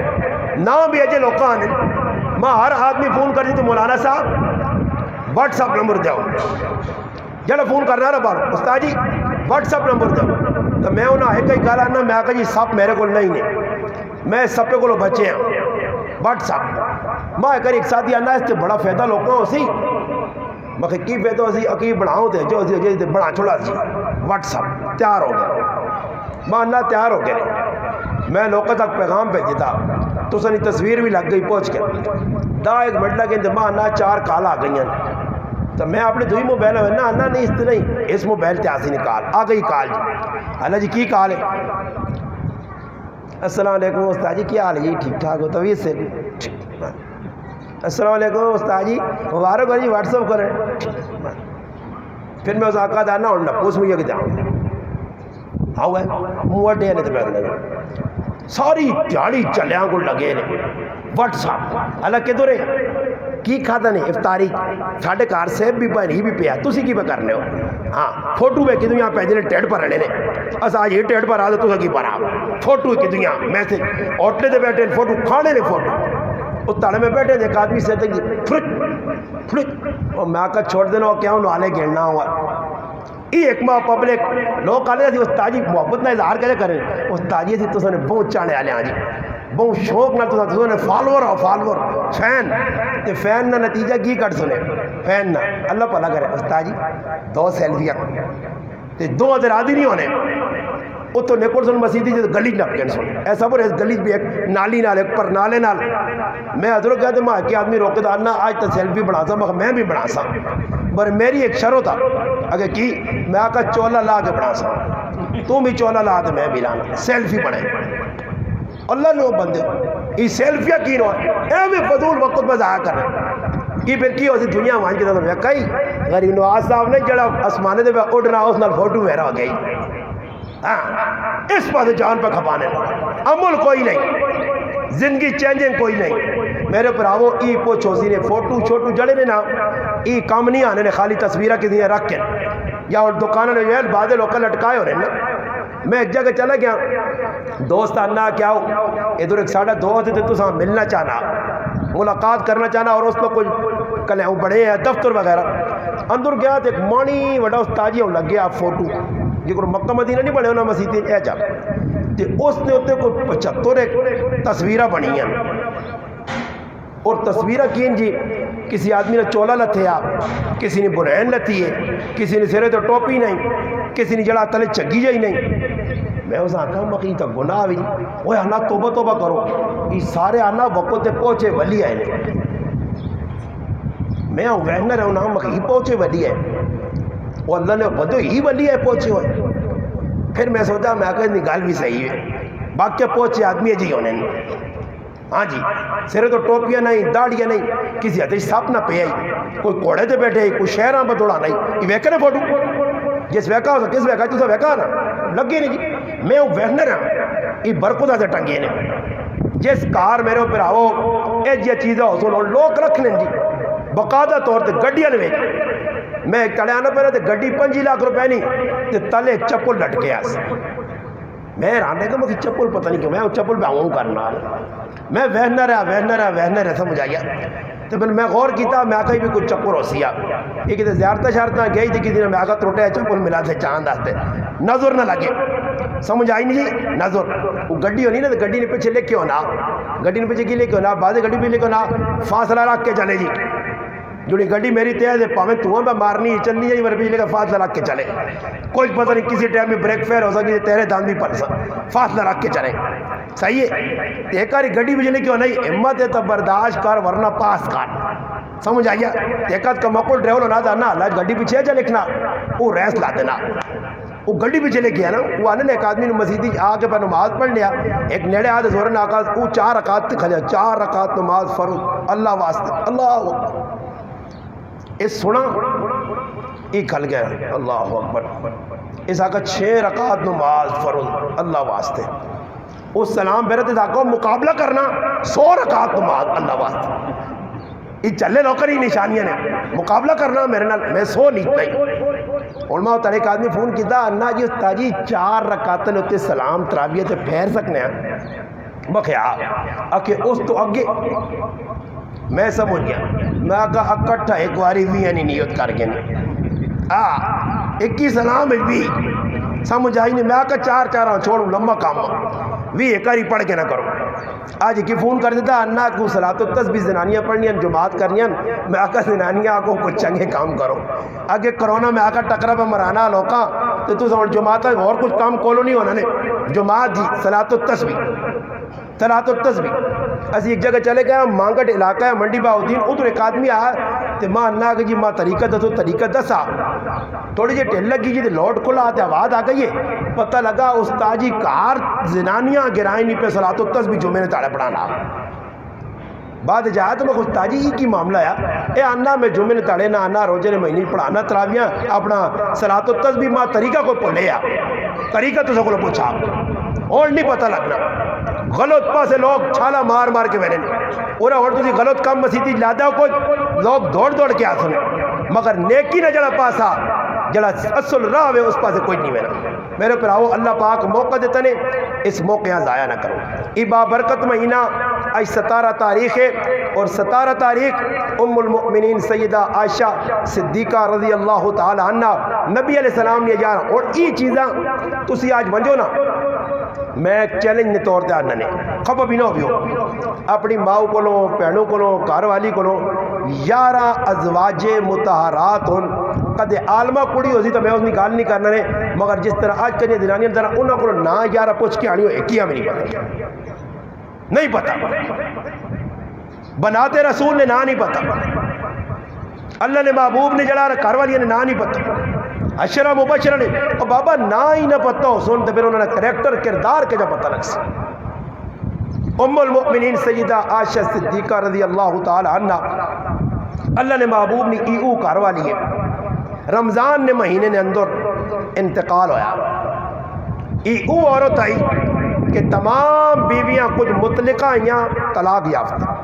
نام بھی اجے لوگ آنے ماں ہر آدمی فون کر دی تو مولانا صاحب واٹس اپ نمبر جاؤ جڑا فون کرنا رہا بار استاد جی واٹس اپ نمبر جاؤ تو میں انہیں ایک ہی گالا نا میں آقا جی سب میرے کو نہیں نے میں سب کو بچے ہیں واٹس اپ ماں اگر ایک ساتھی آنا اس سے بڑا فائدہ لوگوں ہو سی میں کہ کی فائدہ ہو سی اکی بڑھاؤں تے جو بڑھا چھوڑا سی واٹس اپ تیار ہو گیا ماں اللہ تیار ہو گیا. میں لوگوں تک پیغام بھیج دیتا تو سنی تصویر بھی لگ گئی پہنچ کے دا ایک منٹ لگے تو ماں نہ 4 کال آ گئی ہیں تو میں اپنے دوئی موبائل میں نہ نہیں اس نہیں اس موبائل تے آسی نکال آ گئی کال جی اللہ جی کی کال ہے السلام علیکم استاد جی کیا حال ہے جی ٹھیک ٹھاک ہو طبیعت سے السلام علیکم استاد جی مبارک ہو جی واٹس اپ کریں. پھر میں اس آقا دانا ہوں نہ پوچھ مجھے کہ جاؤں ہاں ہے منہ ڈے نے تو پہلے ساری دیہڑی چلیاں کو لگے نے واٹس اپ اللہ کدھر رہے کی کھاتا نہیں افطاری ساڈے گھر سیب بھی بنی بھی پیا تسی کی کرنے ہو ہاں فوٹو میں کدوں یہاں پیجنے ٹیڈ پر رہنے نے اس آج یہ ٹیڈ پر آ تو کی پڑا فوٹو کدوں یہاں میسج ہوٹلے دے بیٹھے فوٹو کھانے نے فوٹو اس تاڑے میں بیٹھے نے ایک آدمی سے فرٹ اور میں آ کر چھوڑ دینا کیا انہوں آلے گھیرنا ہوا یہ ایک ماں پبلک لوگ کہتے تھے استاد جی محبت نہ اظہار کرے کریں استاد جی تھی تو نے بہت چانے والے ہاں جی بہت شوق نہ تو نے فالوور آ فالوور فین تے فین نہ نتیجہ کی کٹ سنے فین نہ اللہ پلا کرے استاد جی 2 سیلفیاں تے 2 آدھی نہیں ہونے وہ تو نیکول سن مسیدی جو گلی نپکن سن ایسا پر اس گلی بھی ایک نالی نال ایک پر نالے نال میں حضرت کہتے ماں کہ آدمی روکے دا نہ آج تو سیلفی بنا سا میں بھی بنا سا پر میری ایک شرط تھا اگر کی میں آقا چولا لا کے بنا سا تم بھی چولا لا تو میں بھی لانا سیلفی بنے اللہ نے وہ بندے یہ سیلفیاں کی نو اے بھی فضول وقت میں ضائع کر رہے یہ پھر کی ہوتی دنیا وہاں کی طرف کئی غریب نواز صاحب نے جڑا آسمانے دے پہ اڑنا اس نال فوٹو میرا ہو گئی اس پاس جان پہ کھپانے عمل کوئی نہیں زندگی چینجنگ کوئی نہیں میرے پراؤں ای پوچھو سی نے فوٹو چھوٹو جڑے نے نا ای کام نہیں آنے نے خالی تصویرہ کی دیا رکھ کے یا اور دکانوں نے یہ بعد لوکل لٹکائے ہو رہے نا میں ایک جگہ چلا گیا دوست آنا کیا ہو ادھر ایک ساڑھا دوست تھے تو ساں ملنا چاہنا ملاقات کرنا چاہنا اور اس میں کچھ کلیاں بڑے ہیں دفتر وغیرہ اندر گیا تو ایک مانی وڈا استاجی ہوں لگ گیا فوٹو جی مکہ مدینہ نہیں بڑے ہونا مسیح اے جا تے اس نے اتنے کوئی 75 تصویرہ بنی ہیں اور تصویرہ کین جی کسی آدمی نے چولا لتھے آپ کسی نے بنین لتھی ہے کسی نے سرے تو ٹوپی نہیں کسی نے جڑا تلے چگی جائی نہیں میں اس آنکھا مقی تا گناہ بھی وہ آنا توبہ توبہ کرو یہ سارے آنا وقت تے پہنچے ولی آئے میں ہوں وہنہ رہوں نا مقی پہنچے ولی آئے وہ اللہ نے بدو ہی ولی آئے پہنچے ہوئے پھر میں سوچا میں آکر نگال بھی صحیح ہے باقی پہنچے آدمی جی ہونے ہاں جی سرے تو ٹوپیاں نہیں داڑیاں نہیں کسی حد سپ نہ پہ آئی کوئی کوڑے تے بیٹھے کوئی شہراں پہ دوڑا نہیں یہ ویکھنے فوٹو جس ویکھا ہو کس ویکھا تو ویکھا نا لگے نہیں جی میں ہوں ویکھنے رہا یہ برکتہ سے ٹنگے نے جس کار میرے اوپر آؤ اے جی چیزیں ہو سنو لوگ رکھ لیں جی باقاعدہ طور تے گڈیاں نے میں کڑے آنا پہ رہا تے گڈی 5 لاکھ روپے نہیں تے تلے چپل لٹ کے آس میں حیران رہ گا مجھے چپل پتہ نہیں کیوں میں چپل پہ آؤں کرنا میں وہنا رہا سمجھ آیا تو پھر میں غور کیتا میں آکا ہی بھی کچھ چپل ہو سیا یہ کہتے زیارتہ شارتہ گئی تھی کسی نے میں آکا تروٹے چپل ملا تھے چاند آتے نظر نہ لگے سمجھ آئی نہیں جی نظر وہ گڈی ہونی نا تو گڈی نے پیچھے لے کے ہونا گڈی نے پیچھے کی لے کے ہونا بعض گڈی پہ لے کے ہونا فاصلہ رکھ کے چلے جی جڑی گڈی میری تیز ہے پاویں تو پہ مارنی چلنی ہے میرے پیچھے کا فاصلہ رکھ کے چلے کوئی پتہ نہیں کسی ٹائم میں بریک فیل ہو سکتی تیرے دان بھی پڑ فاصلہ رکھ کے چلے صحیح ہے ایک باری گڈی بجلی کیوں نہیں ہمت ہے تو برداشت کر ورنہ پاس کر سمجھ آئیا ایک کا مقبول ڈرائیور ہونا تھا نا اللہ گڈی پیچھے جا لکھنا وہ ریس لا دینا وہ گڈی پیچھے لے گیا نا وہ آنے ایک آدمی نے مسجد آ کے پہ نماز پڑھ لیا ایک نیڑے آدھے زور نے آکا وہ 4 رکعت کھلیا 4 رکعت نماز فرض اللہ واسطے اللہ اس سنا یہ کھل گیا اللہ اکبر اس آکا 6 رکعت نماز فرض اللہ واسطے اس سلام بیرت آکا مقابلہ کرنا 100 رکعت نماز اللہ واسطے یہ چلے نوکر ہی نشانیاں نے مقابلہ کرنا میرے نال میں 100 نہیں نہیں علماء ہوتا ایک آدمی فون کیتا انا جی استاجی 4 رکعت نے سلام تراویہ تے پھیر سکنے ہیں بخیا اکے اس تو اگے میں سمجھ گیا میں آگا اکٹھا ایک واری بھی نہیں نیت کر گیا ایک ہی سلام بھی سمجھ آئی نہیں میں آگا 4 چھوڑوں لمبا کام بھی ایک ہی پڑھ کے نہ کروں آج کی فون کر دیتا انا کو صلاۃ التسبیح زنانیاں پڑھنیاں جماعت کرنیاں میں آقا زنانیاں آقا کچھ چنگے کام کرو آگے کرونا میں آقا ٹکرا پہ مرانا لوکا تو سمجھ جماعت اور کچھ کام کولو نہیں ہونا نے جماعت جی صلاۃ التسبیح اسی ایک جگہ چلے گئے مانگٹ علاقہ ہے منڈی باؤدین ادھر ایک آدمی آیا تو ماں انا کہ جی ماں طریقہ دسو طریقہ دسا تھوڑی جی ٹھل لگی جی لوٹ کھلا آتے آواز آ گئی ہے پتہ لگا استاجی کار زنانیاں گرائیں نہیں پہ صلاۃ التسبیح جو میں نے تاڑے پڑھانا بعد جایا تو میں کچھ تاجی ہی کی معاملہ ہے اے آنا میں جمعے نے تاڑے نہ آنا روزے نے مہینے پڑھانا تراویاں اپنا صلاۃ التسبیح ماں طریقہ کو پڑھے طریقہ تو سکولو پوچھا اور نہیں پتہ لگنا غلط پاسے لوگ چھالا مار مار کے بیٹھے اور تسی غلط کام مسیتی لادا کوئی لوگ دوڑ دوڑ کے آسنے مگر نیکی نہ جڑا پاسا جڑا اصل راہ ہے اس پاسے کوئی نہیں میرا میرے پر آؤ اللہ پاک موقع دیتا نے اس موقع ضائع نہ کرو ای بابرکت مہینہ آج 17 تاریخ ہے اور 17 تاریخ ام المؤمنین سیدہ عائشہ صدیقہ رضی اللہ تعالی عنہ نبی علیہ السلام نے جانا اور ای چیزاں تسی آج منجو نا میں چیلنج نے طور تے آنا نے خبر بھی نہ ہو اپنی ماں کو لو بہنوں کو لو گھر والی کو لو 11 ازواج مطہرات ہوں کدے عالمہ کڑی ہو سی تو میں اس کی گال نہیں کرنا نے مگر جس طرح آج کل دنانیاں طرح انہوں کو نہ 11 پوچھ کے آنی ہو ایک ہی ہمیں نہیں پتا بناتے رسول نے نہ نہیں پتا اللہ نے محبوب نے جڑا گھر والی نے نہ نہیں پتا اشرا مبشرہ نے اور بابا نہ ہی نہ پتہ ہو سن تو پھر انہوں نے کریکٹر کردار کے جب پتہ لگ سی ام المؤمنین سیدہ عائشہ صدیقہ رضی اللہ تعالی عنہ اللہ نے محبوب نے ایو کار والی ہے رمضان نے مہینے نے اندر انتقال ہویا ایو عورت آئی کہ تمام بیویاں کچھ مطلقہ ہیں طلاق یافتہ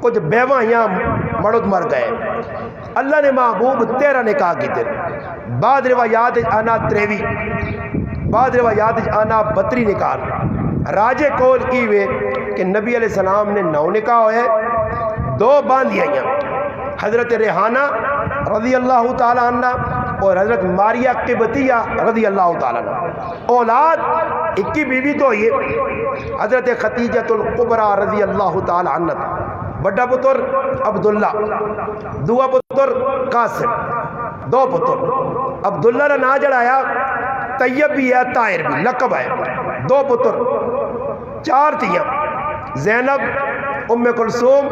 کچھ بیوہ ہیں مرد مر گئے اللہ نے محبوب 13 نکاح کی تھے بعد روایات آنا 23 بعد روایات آنا 32 نکاح راجے کول کی وے کہ نبی علیہ السلام نے 9 نکاح ہوئے 2 باندھی ہیں حضرت ریحانہ رضی اللہ تعالی عنہ اور حضرت ماریہ قبطیہ رضی اللہ تعالی عنہ اولاد 21 بیوی تو ہوئی حضرت خدیجہ القبرى رضی اللہ تعالی عنہ بڑا پتر عبداللہ دوا پتر قاسم 2 پتر عبداللہ نے نہ جڑایا طیب بھی ہے طاہر بھی لقب ہے 2 پتر 4 تیاں زینب ام کلثوم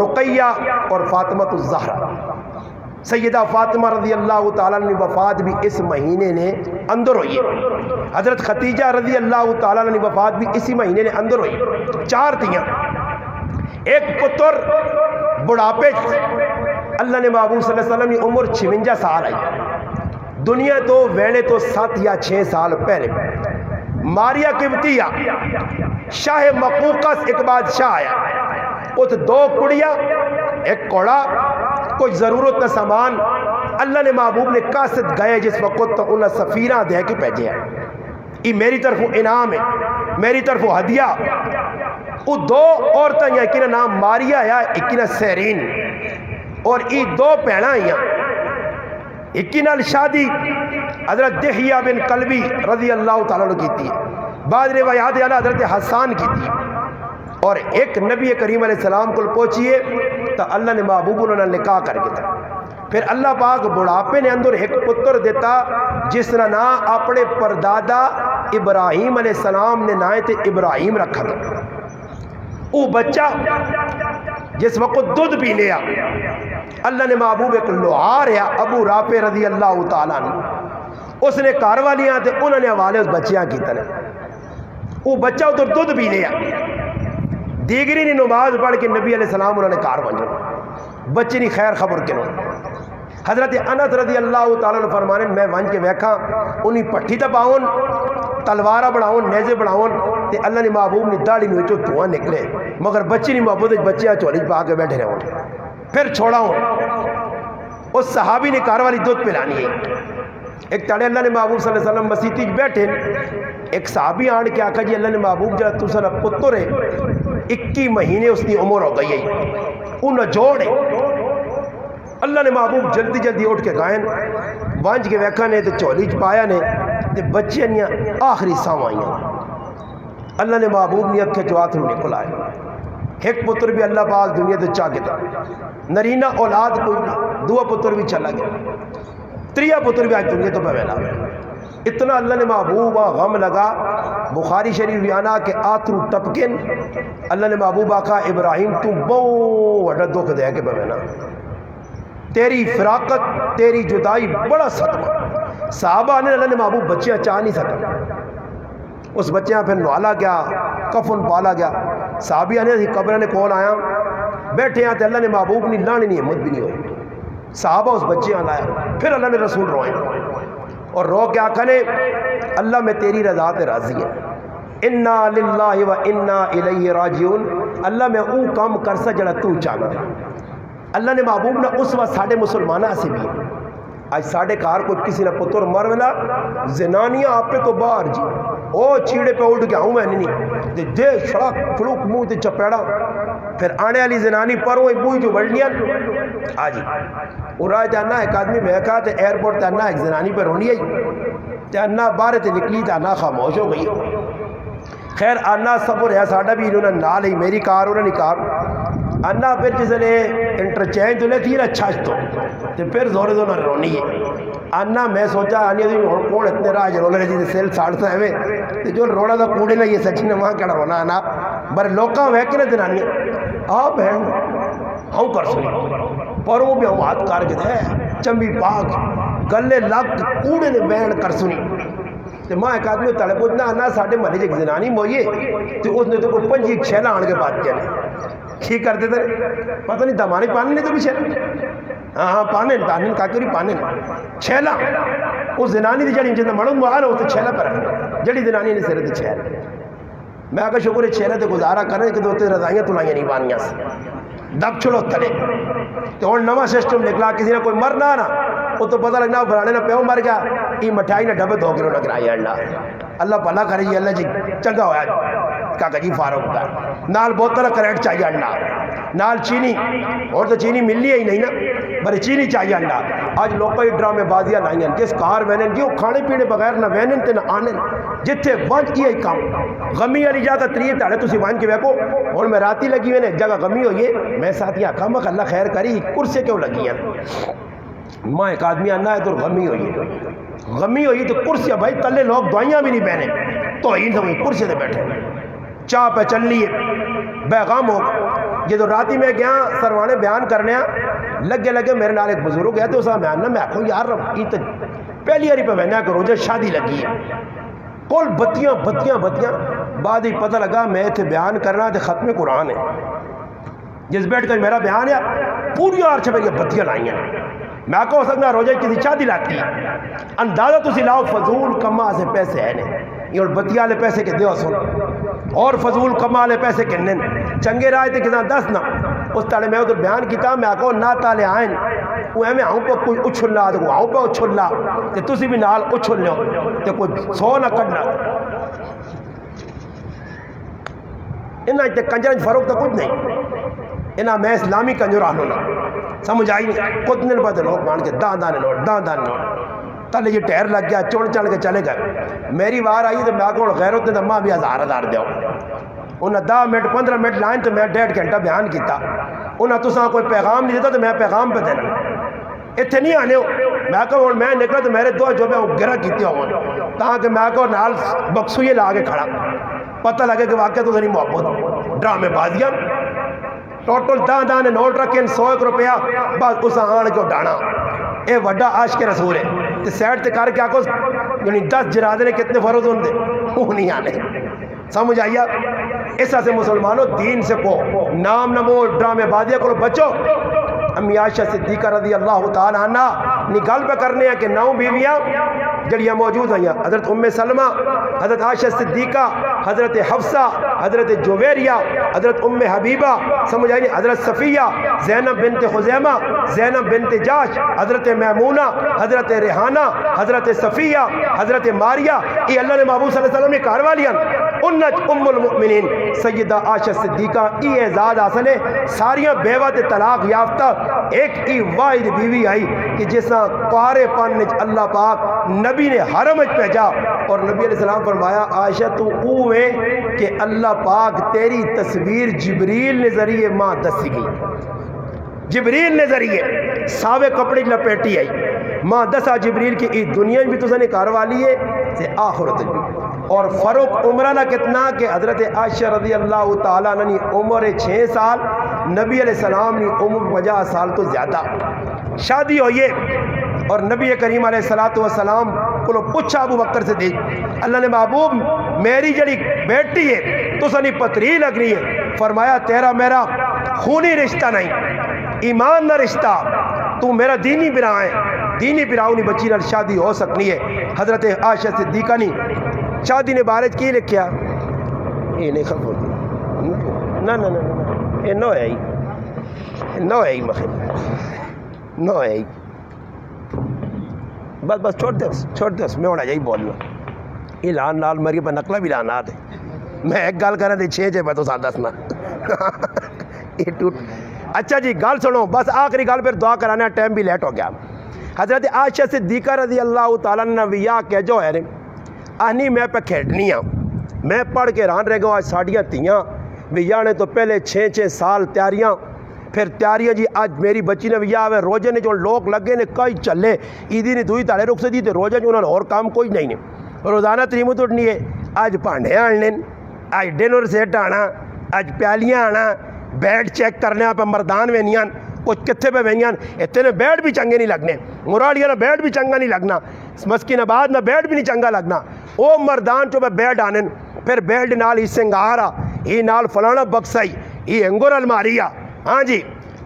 رقیہ اور فاطمہ الزہرا سیدہ فاطمہ رضی اللہ تعالیٰ نے وفات بھی اس مہینے نے اندر ہوئی ہے حضرت خدیجہ رضی اللہ تعالیٰ نے وفات بھی اسی مہینے نے اندر ہوئی 4 تیاں ایک پتر بڑھاپے اللہ نے محبوب صلی اللہ علیہ وسلم کی عمر 56 سال آئی دنیا تو ویڑے تو 7 یا 6 سال پہلے ماریہ قبطیہ شاہ مقوقس ایک بادشاہ آیا اس 2 کڑیاں ایک کوڑا کوئی ضرورت نہ سامان اللہ نے محبوب نے قاصد گئے جس وقت تو انہیں سفیرہ دے کے بھیجے یہ میری طرف انعام ہے، میری طرف ہدیہ۔ وہ دو عورتیں ہیں، ایک نام ماریا ہے، ایک نا سیرین، اور یہ دو بہناں ہیں۔ ایک نال شادی حضرت دحیہ بن قلبی رضی اللہ تعالیٰ عنہ کی تھی، بعض روایات ہے حضرت حسان کی تھی، اور ایک نبی کریم علیہ السلام کو پہنچیے تو اللہ نے محبوب انہوں نے نکاح کر کے تھا۔ پھر اللہ پاک بڑھاپے نے اندر ایک پتر دیتا جس طرح نا اپنے پردادا ابراہیم علیہ السلام نے نائے تے ابراہیم رکھا تھا۔ وہ بچہ جس وقت دودھ پی لیا، اللہ نے محبوب ایک لوہار ہے ابو رافع رضی اللہ تعالیٰ عنہ، اس نے کار والیاں تے انہوں نے حوالے اس بچیاں کی طرح وہ بچہ ادھر دودھ پی لیا، دیگری نے نماز پڑھ کے نبی علیہ السلام انہوں نے کار بنجا بچے نے خیر خبر کنو۔ حضرت انس رضی اللہ تعالیٰ عنہ فرمانے میں ونج کے ویکھا انہیں پٹھی تپاؤن، تلوارہ بڑھاؤن، نیزے بڑھاؤن، تے اللہ نے محبوب نے داڑھی میں چو دھواں نکلے، مگر بچی نے محبوب بچیاں چولی پا کے بیٹھے رہے ہوں۔ پھر چھوڑا ہوں اس صحابی نے کار والی دودھ پلانی ہے۔ ایک تڑے اللہ نے محبوب صلی اللہ علیہ وسلم مسیتی بیٹھے، ایک صحابی آن کے آکھا جی اللہ نے محبوب جا تو سر پتر ہے 21 مہینے اس کی عمر ہو گئی ہے، انہیں جوڑے۔ اللہ نے محبوب جلدی جلدی اٹھ کے گائن وانج کے ویکھا نے تو چولی پایا نے تے بچیاں آخری ساں آئیاں۔ اللہ نے محبوب نے اکھے چواتھ میں نکل آئے۔ ایک پتر بھی اللہ پاک دنیا تو چاہ گیا، نرینہ اولاد کوئی نہیں، دو پتر بھی چلا گیا، تریہ پتر بھی آج دنیا تو پہلا۔ اتنا اللہ نے محبوب غم لگا، بخاری شریف بھی آنا کہ آترو ٹپکن اللہ نے محبوب آکھا ابراہیم تو بہت وڈا دکھ دے کے بہنا، تیری فراقت تیری جدائی بڑا صدمہ۔ صحابہ نے اللہ نے محبوب بچیاں چاہ نہیں سکا، اس بچیاں پھر نوالا گیا، کفن پالا گیا۔ صحابیہ نے قبر نے کول آیا بیٹھے ہیں تو اللہ نے محبوب نے لانی نہیں ہمت بھی نہیں ہوئی، صحابہ اس بچیاں لایا، پھر اللہ نے رسول روئے اور رو کے آقا نے اللہ میں تیری رضا تے راضی ہے، انا للہ و انا الیہ راجعون، اللہ میں او کام کرسا جڑا تو چاہنا۔ اللہ نے محبوب نے اس وقت ساڑھے مسلمانہ سے بھی آج ساڑھے کار کو کسی نے پتر مر ملا زنانیاں آپ پہ تو باہر جی او چیڑے پہ اٹھ گیا ہوں میں نہیں دے شڑک فلوک منہ تے چپیڑا، پھر آنے والی زنانی پر وہ بوئی جو بڑھنیاں آجی اور رائے تے انہا ایک آدمی بہکا تے ایئرپورٹ تے انہا ایک زنانی پر ہونی ہے تے انہا بارے تے نکلی تے انہا خاموش ہو گئی۔ خیر انہا صبر ہے ساڑھا بھی انہوں نے نال ہی میری کار انہوں نے کار انہا پھر جس نے انٹرچینج تو لے تھی نا چھاش تو پھر زورے زورے رونی ہے۔ انہا میں سوچا آنی ہے کون اتنے راہ جنہوں نے جیسے سیل ساڑھتا ہے میں جو روڑا تھا کوڑے نا یہ سچی نے وہاں کڑا ہونا انہا بر لوکاں ویکے نا دنانی آپ ہیں ہوں کر سنی پر وہ بھی ہوں ہاتھ کار کے دے چمبی پاک گلے لگ کوڑے نے بین کر سنی تو ماں ایک آدمی تڑے پوچھنا انہا ساڑھے ملے جیک زنانی موئیے تو اس نے تو کوئی پنجی ایک چھیلہ آن کے بات کیا کی کرتے تھے پتہ نہیں دمانی پانے نہیں تو بھی چھیلہ ہاں پانے کاکیوری پانے چھیلہ اس زنانی دی جڑی جنہ مڑوں مہارا اس چھیلہ پر رکھنا جڑی زنانی نے سرے تے چھیلہ میں آگا شکر چھیلہ تے گزارا کرنے کہ دوتے رضائیاں تلائیاں نہیں بانیاں سے دب چھڑو تلے تو اور نواں سسٹم نکلا کسی نے کوئی مرنا نا وہ تو پتہ لگنا بھرانے نہ پیوں مر گیا یہ مٹھائی نہ ڈبے دھو کے نہ گرائی اللہ بھلا کرے جی اللہ جی چنگا ہویا کاکا جی فاروق کا نال بوتل کریٹ چاہیے انڈا نال چینی اور تو چینی ملنی ہی نہیں نا بڑے چینی چاہیے انڈا آج لوکا ہی ڈرامے بازیاں لائیں جس کار وینن جو کھانے پینے بغیر نہ وینن تے نہ آنن جتھے ونج یہ کام غمی والی جگہ تریے تاڑے تسی وان کے ویکو اور میں راتی لگی ہوئے نے جگہ غمی ہوئی ہے میں ساتھ یہ کام اللہ خیر کری کرسے کیوں لگی ہیں ماں ایک آدمی آنا ہے تو غمی ہوئی تو کرسیاں بھائی تلے لوگ دعائیاں بھی نہیں بہنے تو ہی تو کرسی سے بیٹھے چاہ پہ چل لیے بیغام ہو یہ تو راتی میں گیا سروانے بیان کرنے لگے میرے نال ایک بزرگ گیا تو اسا بیان نا میں آکھوں یار یہ تو پہلی ہری پہ بہنیا کرو جو شادی لگی ہے کول بتیاں بعد ہی پتہ لگا میں تھے بیان کرنا تھے ختم قرآن ہے جس بیٹھ کر میرا بیان ہے پوری آرچ میری بتیاں لائیں ہیں میں آکھوں ہو سکتا روزے کسی شادی لاتی ہے اندازہ تسی لاؤ فضول کما سے پیسے ہے نہیں یہ بتیا لے پیسے کے دیو سن اور فضول کما لے پیسے کے نن چنگے رائے تے کساں دس نا اس تاڑے میں ادھر بیان کیتا میں آکھوں نا تالے آئین وہ ایویں آؤں پہ کوئی اچھلا تو آؤں پہ اچھلا تے تسی بھی نال اچھل لیو تے کوئی 100 نہ کڈنا. انہاں تے کنجراں فرق تو کچھ نہیں. انہاں میں اسلامی کنجر آنو نا سمجھ آئی نہیں. کتنے پتہ لوگ مان کے دان نوٹ تلے یہ ٹیر لگ گیا چڑ چڑھ کے چلے گئے. میری وار آئی تو میں کو غیرت نے ماں بھی 1000 دیو. انہیں 10 منٹ 15 منٹ لائن تو میں 1.5 گھنٹہ بیان کیتا. انہیں تساں کوئی پیغام نہیں دیتا تو میں پیغام پہ دینا اتنے نہیں آنے ہو. میں کہا ہوں میں نکلا تو میرے دو جو میں گرہ کیتے ہوں تاکہ میں کہا نال بکسوئی لا کے کھڑا پتہ لگے کہ واقعہ تو نہیں محبت ڈرامے بازیاں. ٹوٹل دانے نوٹ رکھیں 100 روپیہ بس اس آن کو ڈانا. اے وڈا عاشق رسول ہے. تے سیٹ تے کر کے آکو یعنی 10 جنازے نے کتنے فرض ہوندے وہ نہیں آنے. سمجھ آئیا. اس سے مسلمانوں دین سے کو نام نمو ڈرامے بازیاں کو بچو. امی عائشہ صدیقہ رضی اللہ تعالی عنہ نی گل پہ کرنے ہیں کہ 9 بیویاں جڑیاں موجود ہیں. حضرت ام سلمہ، حضرت عائشہ صدیقہ، حضرت حفصہ، حضرت جویریہ، حضرت ام حبیبہ، سمجھ آئی نہیں، حضرت صفیہ، زینب بنت خزیمہ، زینب بنت جاش، حضرت میمونہ، حضرت ریحانہ، حضرت صفیہ، حضرت ماریہ. یہ اللہ نے محبوب صلی اللہ علیہ وسلم نے کاروالیاں انت ام المؤمنین سیدہ عائشہ صدیقہ ای اعزاز حاصل ہے. ساریاں بیوہ تے طلاق یافتہ ایک ہی واحد بیوی آئی کہ جسا قارے پن اللہ پاک نبی نے حرم بھیجا اور نبی علیہ السلام فرمایا عائشہ تو اوے کہ اللہ پاک تیری تصویر جبریل نے ذریعے ماں دسی گئی. جبریل نے ذریعے ساوے کپڑے لپیٹی آئی ماں دسا جبریل کی ای دنیا بھی تو نے کاروالی ہے سے آخرت بھی. اور فروق عمرہ نہ کتنا کہ حضرت عائشہ رضی اللہ تعالیٰ عنہ عمر 6 سال، نبی علیہ السلام نے عمر 50 سال تو زیادہ. شادی ہوئیے اور نبی کریم علیہ السلام کو پوچھا ابو بکر سے دیکھ اللہ نے محبوب میری جڑی بیٹی ہے تو سنی پتری لگ رہی ہے. فرمایا تیرا میرا خونی رشتہ نہیں، ایمان نہ رشتہ، تو میرا دینی برا ہے. دینی براؤں نہیں بچی نہ شادی ہو سکنی ہے. حضرت عائشہ صدیقہ نہیں شادی نے بارج کی لکھیا یہ نہیں خبر ہوتی نہ یہ نو ہے ہی مخیم نو ہے ہی. بس چھوڑ دے میں ہونا یہی بولنا. یہ لان لال مری پر نقلہ بھی لانات ہے. میں ایک گال کرنا دے 6 میں تو ساتھ دسنا یہ ٹوٹ. اچھا جی گال سنو بس آخری گال پھر دعا کرانا ٹائم بھی لیٹ ہو گیا. حضرت عائشہ صدیقہ رضی اللہ تعالیٰ عنہ ویا کہ جو ہے آنی میں پہ کھیڑنی ہوں میں پڑھ کے ران رہ گا. آج ساڑیاں تیاں ویا نے تو پہلے 6 سال تیاریاں پھر تیاریاں جی آج میری بچی نے ویا آوے روزے نے جو لوگ لگے نے کئی چلے عیدی نے دوئی تاڑے رخ سے دی تے روزے جو انہوں نے اور کام کوئی نہیں نے. روزانہ تریمت اٹھنی ہے آج پانڈے آنے آج ڈنر سیٹ آنا آج پیالیاں آنا بیڈ چیک کرنے پہ مردان وینیاں کچھ کتھے پہ وینیاں اتنے بیڈ بھی چنگے نہیں لگنے. مراڑیاں نہ بیڈ بھی چنگا نہیں لگنا. مسکین آباد نہ بیڈ بھی نہیں چنگا لگنا. او مردان چو پہ بیڈ آنے پھر بیڈ نال ہی سنگارا ہی نال فلانا بکسائی ہی انگور الماریا. ہاں جی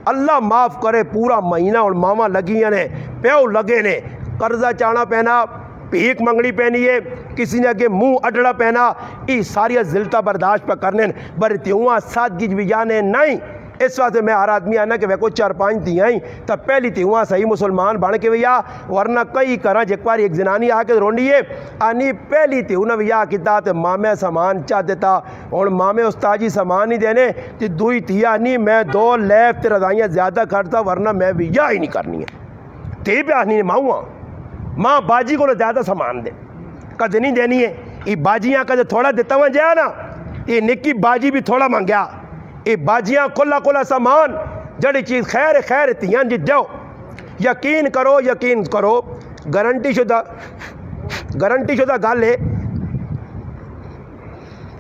اللہ معاف کرے پورا مہینہ اور ماما لگیاں نے پیو لگے نے قرضہ چانا پہنا بھیک منگڑی پہنی ہے کسی نے اگے منہ اڈڑا پہنا ای ساری ذلتا برداشت پہ کرنے برتی ہوا سادگی بھی جانے نہیں. اس واسطے میں ہر آدمی آنا کہ وہ کوئی 4-5 تیاں ہی تب پہلی تیواں صحیح مسلمان بن کے ویا ورنہ کئی کرا جیک بار ایک زنانی آ کے رونی ہے آنی پہلی تیونا ویا کتا تے مامے سامان چاہ دیتا اور مامے استاجی سامان نہیں دینے تے دوئی تیا نہیں میں 2 لیف تے رضائیاں زیادہ کرتا ورنہ میں ویا ہی نہیں کرنی ہے. تے پہ آنی ماں ماں باجی کو زیادہ سامان دے کد نہیں دینی ہے. یہ باجیاں کد تھوڑا دیتا ہوا جایا نا یہ نکی باجی بھی تھوڑا مانگیا. یہ باجیاں کھلا سامان جڑی چیز خیر تیاں جی دیو. یقین کرو گارنٹی شدہ گل ہے.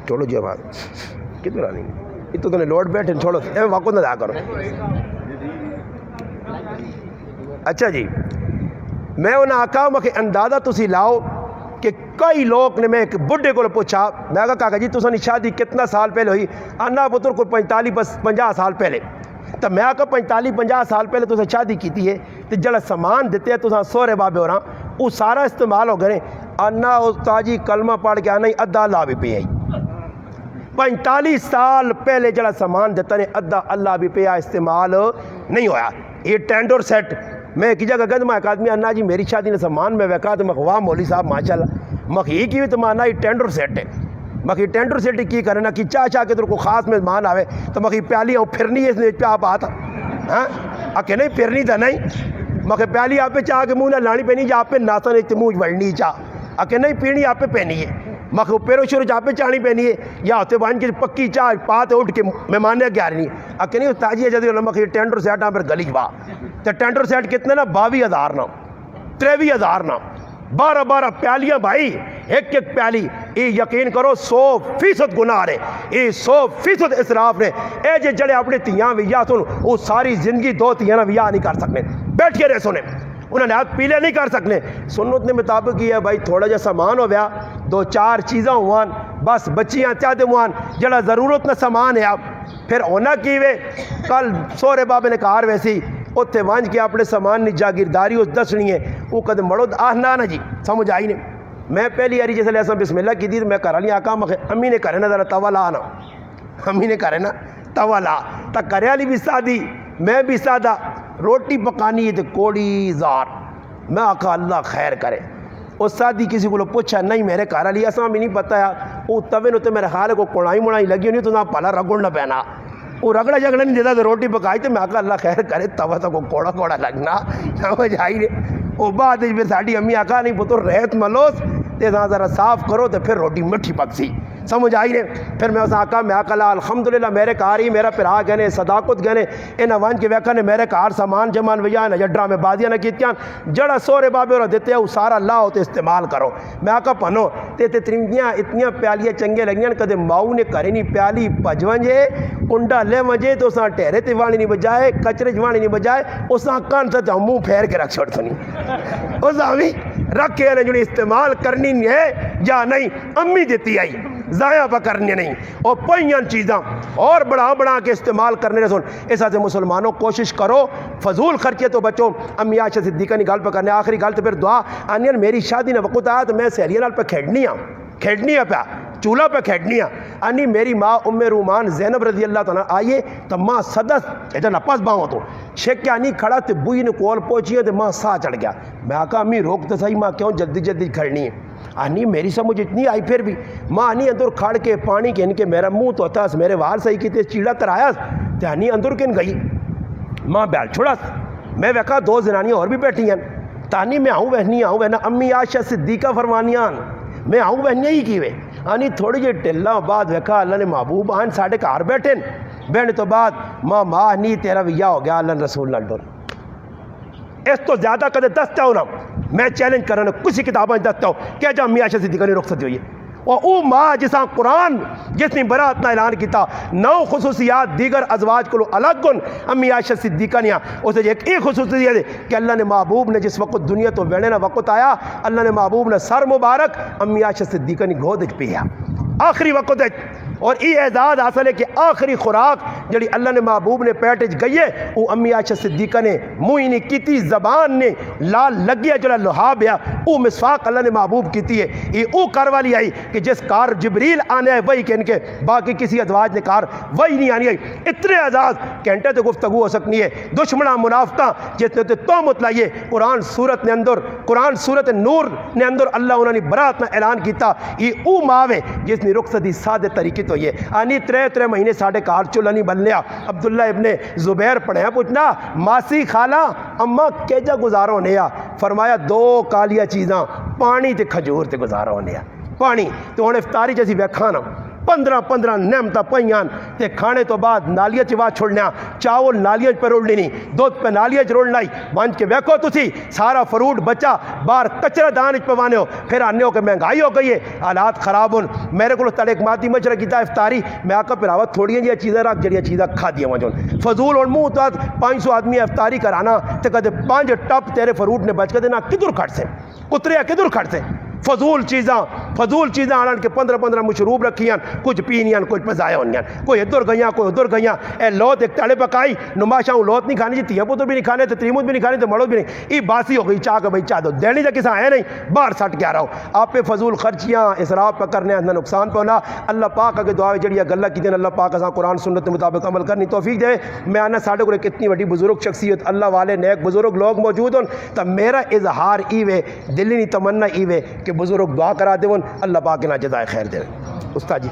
چھوڑو جی آواز کتنے رانی یہ تو لوڈ بیٹھے چھوڑو واقع نہ دا کرو. اچھا جی میں انہیں آکا مکھے اندازہ تسی لاؤ کہ کئی لوگ نے میں ایک بڑھے کو پوچھا میں کہا کاکا جی تسانی شادی کتنا سال پہلے ہوئی آنا پتر کو 45-50 سال پہلے. تو میں کہا 45-50 سال پہلے تسا شادی کیتی ہے تو جڑا سامان دیتے ہیں تسا سورے بابے ہو رہا وہ سارا استعمال ہو گئے. آنا استاجی کلمہ پڑھ کے آنا ہی ادھا اللہ بھی پہ آئی. 45 سال پہلے جڑا سامان دیتا نے ادھا اللہ بھی پہ استعمال نہیں ہویا. یہ ٹینڈر سیٹ میں ایک جگہ گند میں ایک آدمی انا جی میری شادی نے سامان میں وکا تو مخواہ مولوی صاحب ماشاء اللہ مکھی کی بھی تو مانا ہی ٹینڈر سیٹ ہے مکھی ٹینڈر سیٹ کی کرنا کہ چاہ کے تو کو خاص مہمان آوے تو مکھی پیالی آؤں پھرنی ہے اس نے پہ آپ آتا ہاں آکے نہیں پھرنی تھا نہیں مکھی پیالی آپ پہ چاہ کے منہ نہ لانی پہنی جا آپ پہ ناسا نہیں منہ بڑھنی چاہ آکے نہیں پینی آپ پہ پہنی ہے مکھی پیرو شروع جا پہ چاہنی پہنی ہے یا ہوتے بان کی پکی چاہ پاتے اٹھ کے مہمان نے کیا رہی ہے آکے نہیں تاجی ہے جدی مکھی ٹینڈر سیٹ آن پر گلی با تو ٹینڈر سیٹ کتنے نا 22,000 نا 23,000 نا 12 پیالیاں بھائی ایک پیالی یہ یقین کرو 100% گناہ رہے یہ 100% اسراف نے اے جے جڑے اپنے تیاں ویا سن وہ ساری زندگی 2 تیاں ویا نہیں کر سکنے بیٹھ کے رہ سنے انہوں نے ہاتھ پیلے نہیں کر سکنے سنت نے مطابق کیا بھائی تھوڑا جا سامان ہو گیا 2-4 چیزاں ہوان بس بچیاں چاہتے ہوان جڑا ضرورت نہ سامان ہے آپ پھر ہونا کیوے کل سورے بابے نے کہا ویسی اتنے وانج کے اپنے سامان نہیں جاگیرداری اس دسنی ہے وہ کد مڑو آہنا نا جی سمجھ آئی نہیں میں پہلی یاری جیسے ایسا بسم اللہ کی دی تو میں کرا لیا آقا امی نے کرے نا ذرا توا لا نا امی نے کرے نا توا لا تا کرے والی بھی سادی میں بھی سادہ روٹی پکانی ہے تو کوڑی زار میں آقا اللہ خیر کرے اس سادی کسی کو پوچھا نہیں میرے کارا لیا اساں بھی نہیں پتا ہے وہ توے نو تے میرے خیال کو کوڑائی مڑائی لگی ہونی تو نہ پالا رگڑ نہ پہنا وہ رگڑا جگڑا نہیں دیتا تو روٹی پکائی تو میں آقا اللہ خیر کرے توا تو کو کوڑا لگنا سمجھ آئی نہیں وہ بعد پھر ساڑی امی آقا نہیں پتر ریت ملوس تے ذرا صاف کرو تو پھر روٹی مٹھی پک سی سمجھ آئی نے پھر میں اس آقا میں آقا اللہ الحمدللہ میرے کار ہی میرا پھرا گنے صداقت گنے ان وان کے ویکھا نے میرے کار سامان جمان ویا نہ جڈرا میں بازیاں نہ کیتیاں جڑا سورے بابے اور دیتے ہیں وہ سارا لا ہوتے استعمال کرو میں آقا پنو تے ترنگیاں اتنیاں پیالیاں چنگے لگیاں کدے ماؤ نے کرے نہیں پیالی پجونجے کنڈا لے وجے تو اساں ٹہرے تے وانی نہیں بجائے کچرے جوانی نہیں بجائے اساں کان سے منہ پھیر کے رکھ چھوڑ سنی اساں بھی رکھے نے جڑی استعمال کرنی ہے یا نہیں امی دیتی آئی ضائع پکرنے نہیں اور پہیاں چیزاں اور بڑھا کے استعمال کرنے نے سن اس سے مسلمانوں کوشش کرو فضول خرچے تو بچو امی عائشہ صدیقہ نے گل پہ کرنے آخری گل تو پھر دعا آنی میری شادی نے وقت آیا تو میں سہیلیاں نال پہ کھیڈنی ہے پیا چولہا پہ کھیڈنی آنی میری ماں ام رومان زینب رضی اللہ تعالیٰ آئیے تو ماں صدس ایجا نپس باؤں تو شیک کے آنی کھڑا تو بوئی نے کول پہنچی ہے تو ماں سا چڑھ گیا میں آقا امی روک تو صحیح ماں کیوں جلدی کھڑنی ہے آنی میری سمجھ اتنی آئی پھر بھی ماں آنی اندر کھڑ کے پانی کے ان کے میرا منہ تو تھا میرے وار صحیح کی تے چیڑا کرایا تو آنی اندر کن گئی ماں بیل چھوڑا میں ویکھا 2 زنانیاں اور بھی بیٹھی ہیں تانی میں آؤں بہنا امی عائشہ صدیقہ فرمانیاں میں آؤں بہنیاں ہی کی وے آنی تھوڑی جی ٹلہ بعد ویکھا اللہ نے محبوب آن ساڑھے کار بیٹھے بہن تو بعد ماں نہیں تیرا ویا ہو گیا اللہ رسول اللہ ڈور اس تو زیادہ کدے دستا ہوں نا میں چیلنج کرنا کسی کتابیں دستا ہوں کیا جا امی عائشہ صدیقہ نے رخصت ہوئی ہے اور او ماں جساں قرآن جس نے برات نہ اعلان کیتا 9 خصوصیات دیگر ازواج کو الگ گن امی عائشہ صدیقہ نے اسے ایک خصوصیت ہے کہ اللہ نے محبوب نے جس وقت دنیا تو ویڑے نہ وقت آیا اللہ نے محبوب نے سر مبارک امی عائشہ صدیقہ نے گود پیا آخری وقت اور یہ اعزاز حاصل ہے کہ آخری خوراک جڑی اللہ نے محبوب نے پیٹ گئی ہے وہ امی عائشہ صدیقہ نے منہ نہیں کیتی زبان نے لال لگیا جڑا لحاب ہے وہ مسواک اللہ نے محبوب کیتی ہے یہ وہ کار والی آئی کہ جس کار جبریل آنے ہے وہی کہ ان کے باقی کسی ازواج نے کار وہی نہیں آنی آئی اتنے اعزاز گھنٹے تو گفتگو ہو سکنی ہے دشمنہ منافقہ جس نے تہمت لائیے قرآن سورت نور نے اندر اللہ انہوں نے برات نہ اعلان کیتا یہ او ماوے جس نے رخصتی سادے طریقے تو یہ آنی 3 مہینے ساڑھے کار چولہ نہیں بن لیا عبداللہ ابن زبیر پڑھے ہیں پوچھنا ماسی خالہ اماں کیجا گزارا ہونے فرمایا 2 کالیاں چیزاں پانی تے کھجور تے گزارا ہونے پانی تو ہوں افطاری جیسی ویکھانا 15 نعمتاں پئیان تے کھانے تو بعد نالیاں چوا چھوڑنا چاول نالیاں پر رولنی نہیں دودھ پہ نالیاں رولنا ہی بانج کے ویکھو تسی سارا فروٹ بچا باہر کچرا دان پوانے ہو پھر آنے ہو کہ مہنگائی ہو گئی ہے حالات خراب ہوں میرے کو تڑے ایک مادی مشرہ کیتا افطاری میں آقا پھراوا تھوڑیاں جی چیزیں رکھ جڑیاں چیزیں کھا دیا وہاں فضول اور منہ تو 500 آدمی افطاری کرانا تے کدے 5 ٹپ تیرے فروٹ نے بچ کے دینا کدھر کھڑ سے اتریا کدھر کھڑ سے فضول چیزاں فضول چیزیں آن کے 15 مشروب رکھیاں، کچھ پینیاں کچھ پزایا ہونیاں، کوئی ادھر گئیاں کوئی ادھر گئیاں، اے لوت ایک تڑے پکائی نماشاں لوت نہیں کھانی جی، تیاں پتر بھی نہیں کھانے، تریموت بھی نہیں کھانی، تو مڑوت بھی نہیں، یہ باسی ہو گئی، چاہ کے بھائی چاہ دو دینی جا کسا ہے نہیں، باہر سٹ کیا رہو آپ پہ فضول خرچیاں اسراف پہ کرنے ہیں، نقصان پہ ہونا۔ اللہ پاک اگر دعا جڑی گلا کی دین اللہ پاک اساں قرآن سنت کے مطابق عمل کرنی توفیق دے۔ میں آنا ساڈے کو کتنی بڑی بزرگ شخصیت اللہ والے نیک بزرگ لوگ موجود ہوں، تو میرا اظہار ایوے دلی نہیں تمنا ایوے کہ بزرگ دعا کرا دے، اللہ پاک نہ جزائے خیر دے۔ استاد جی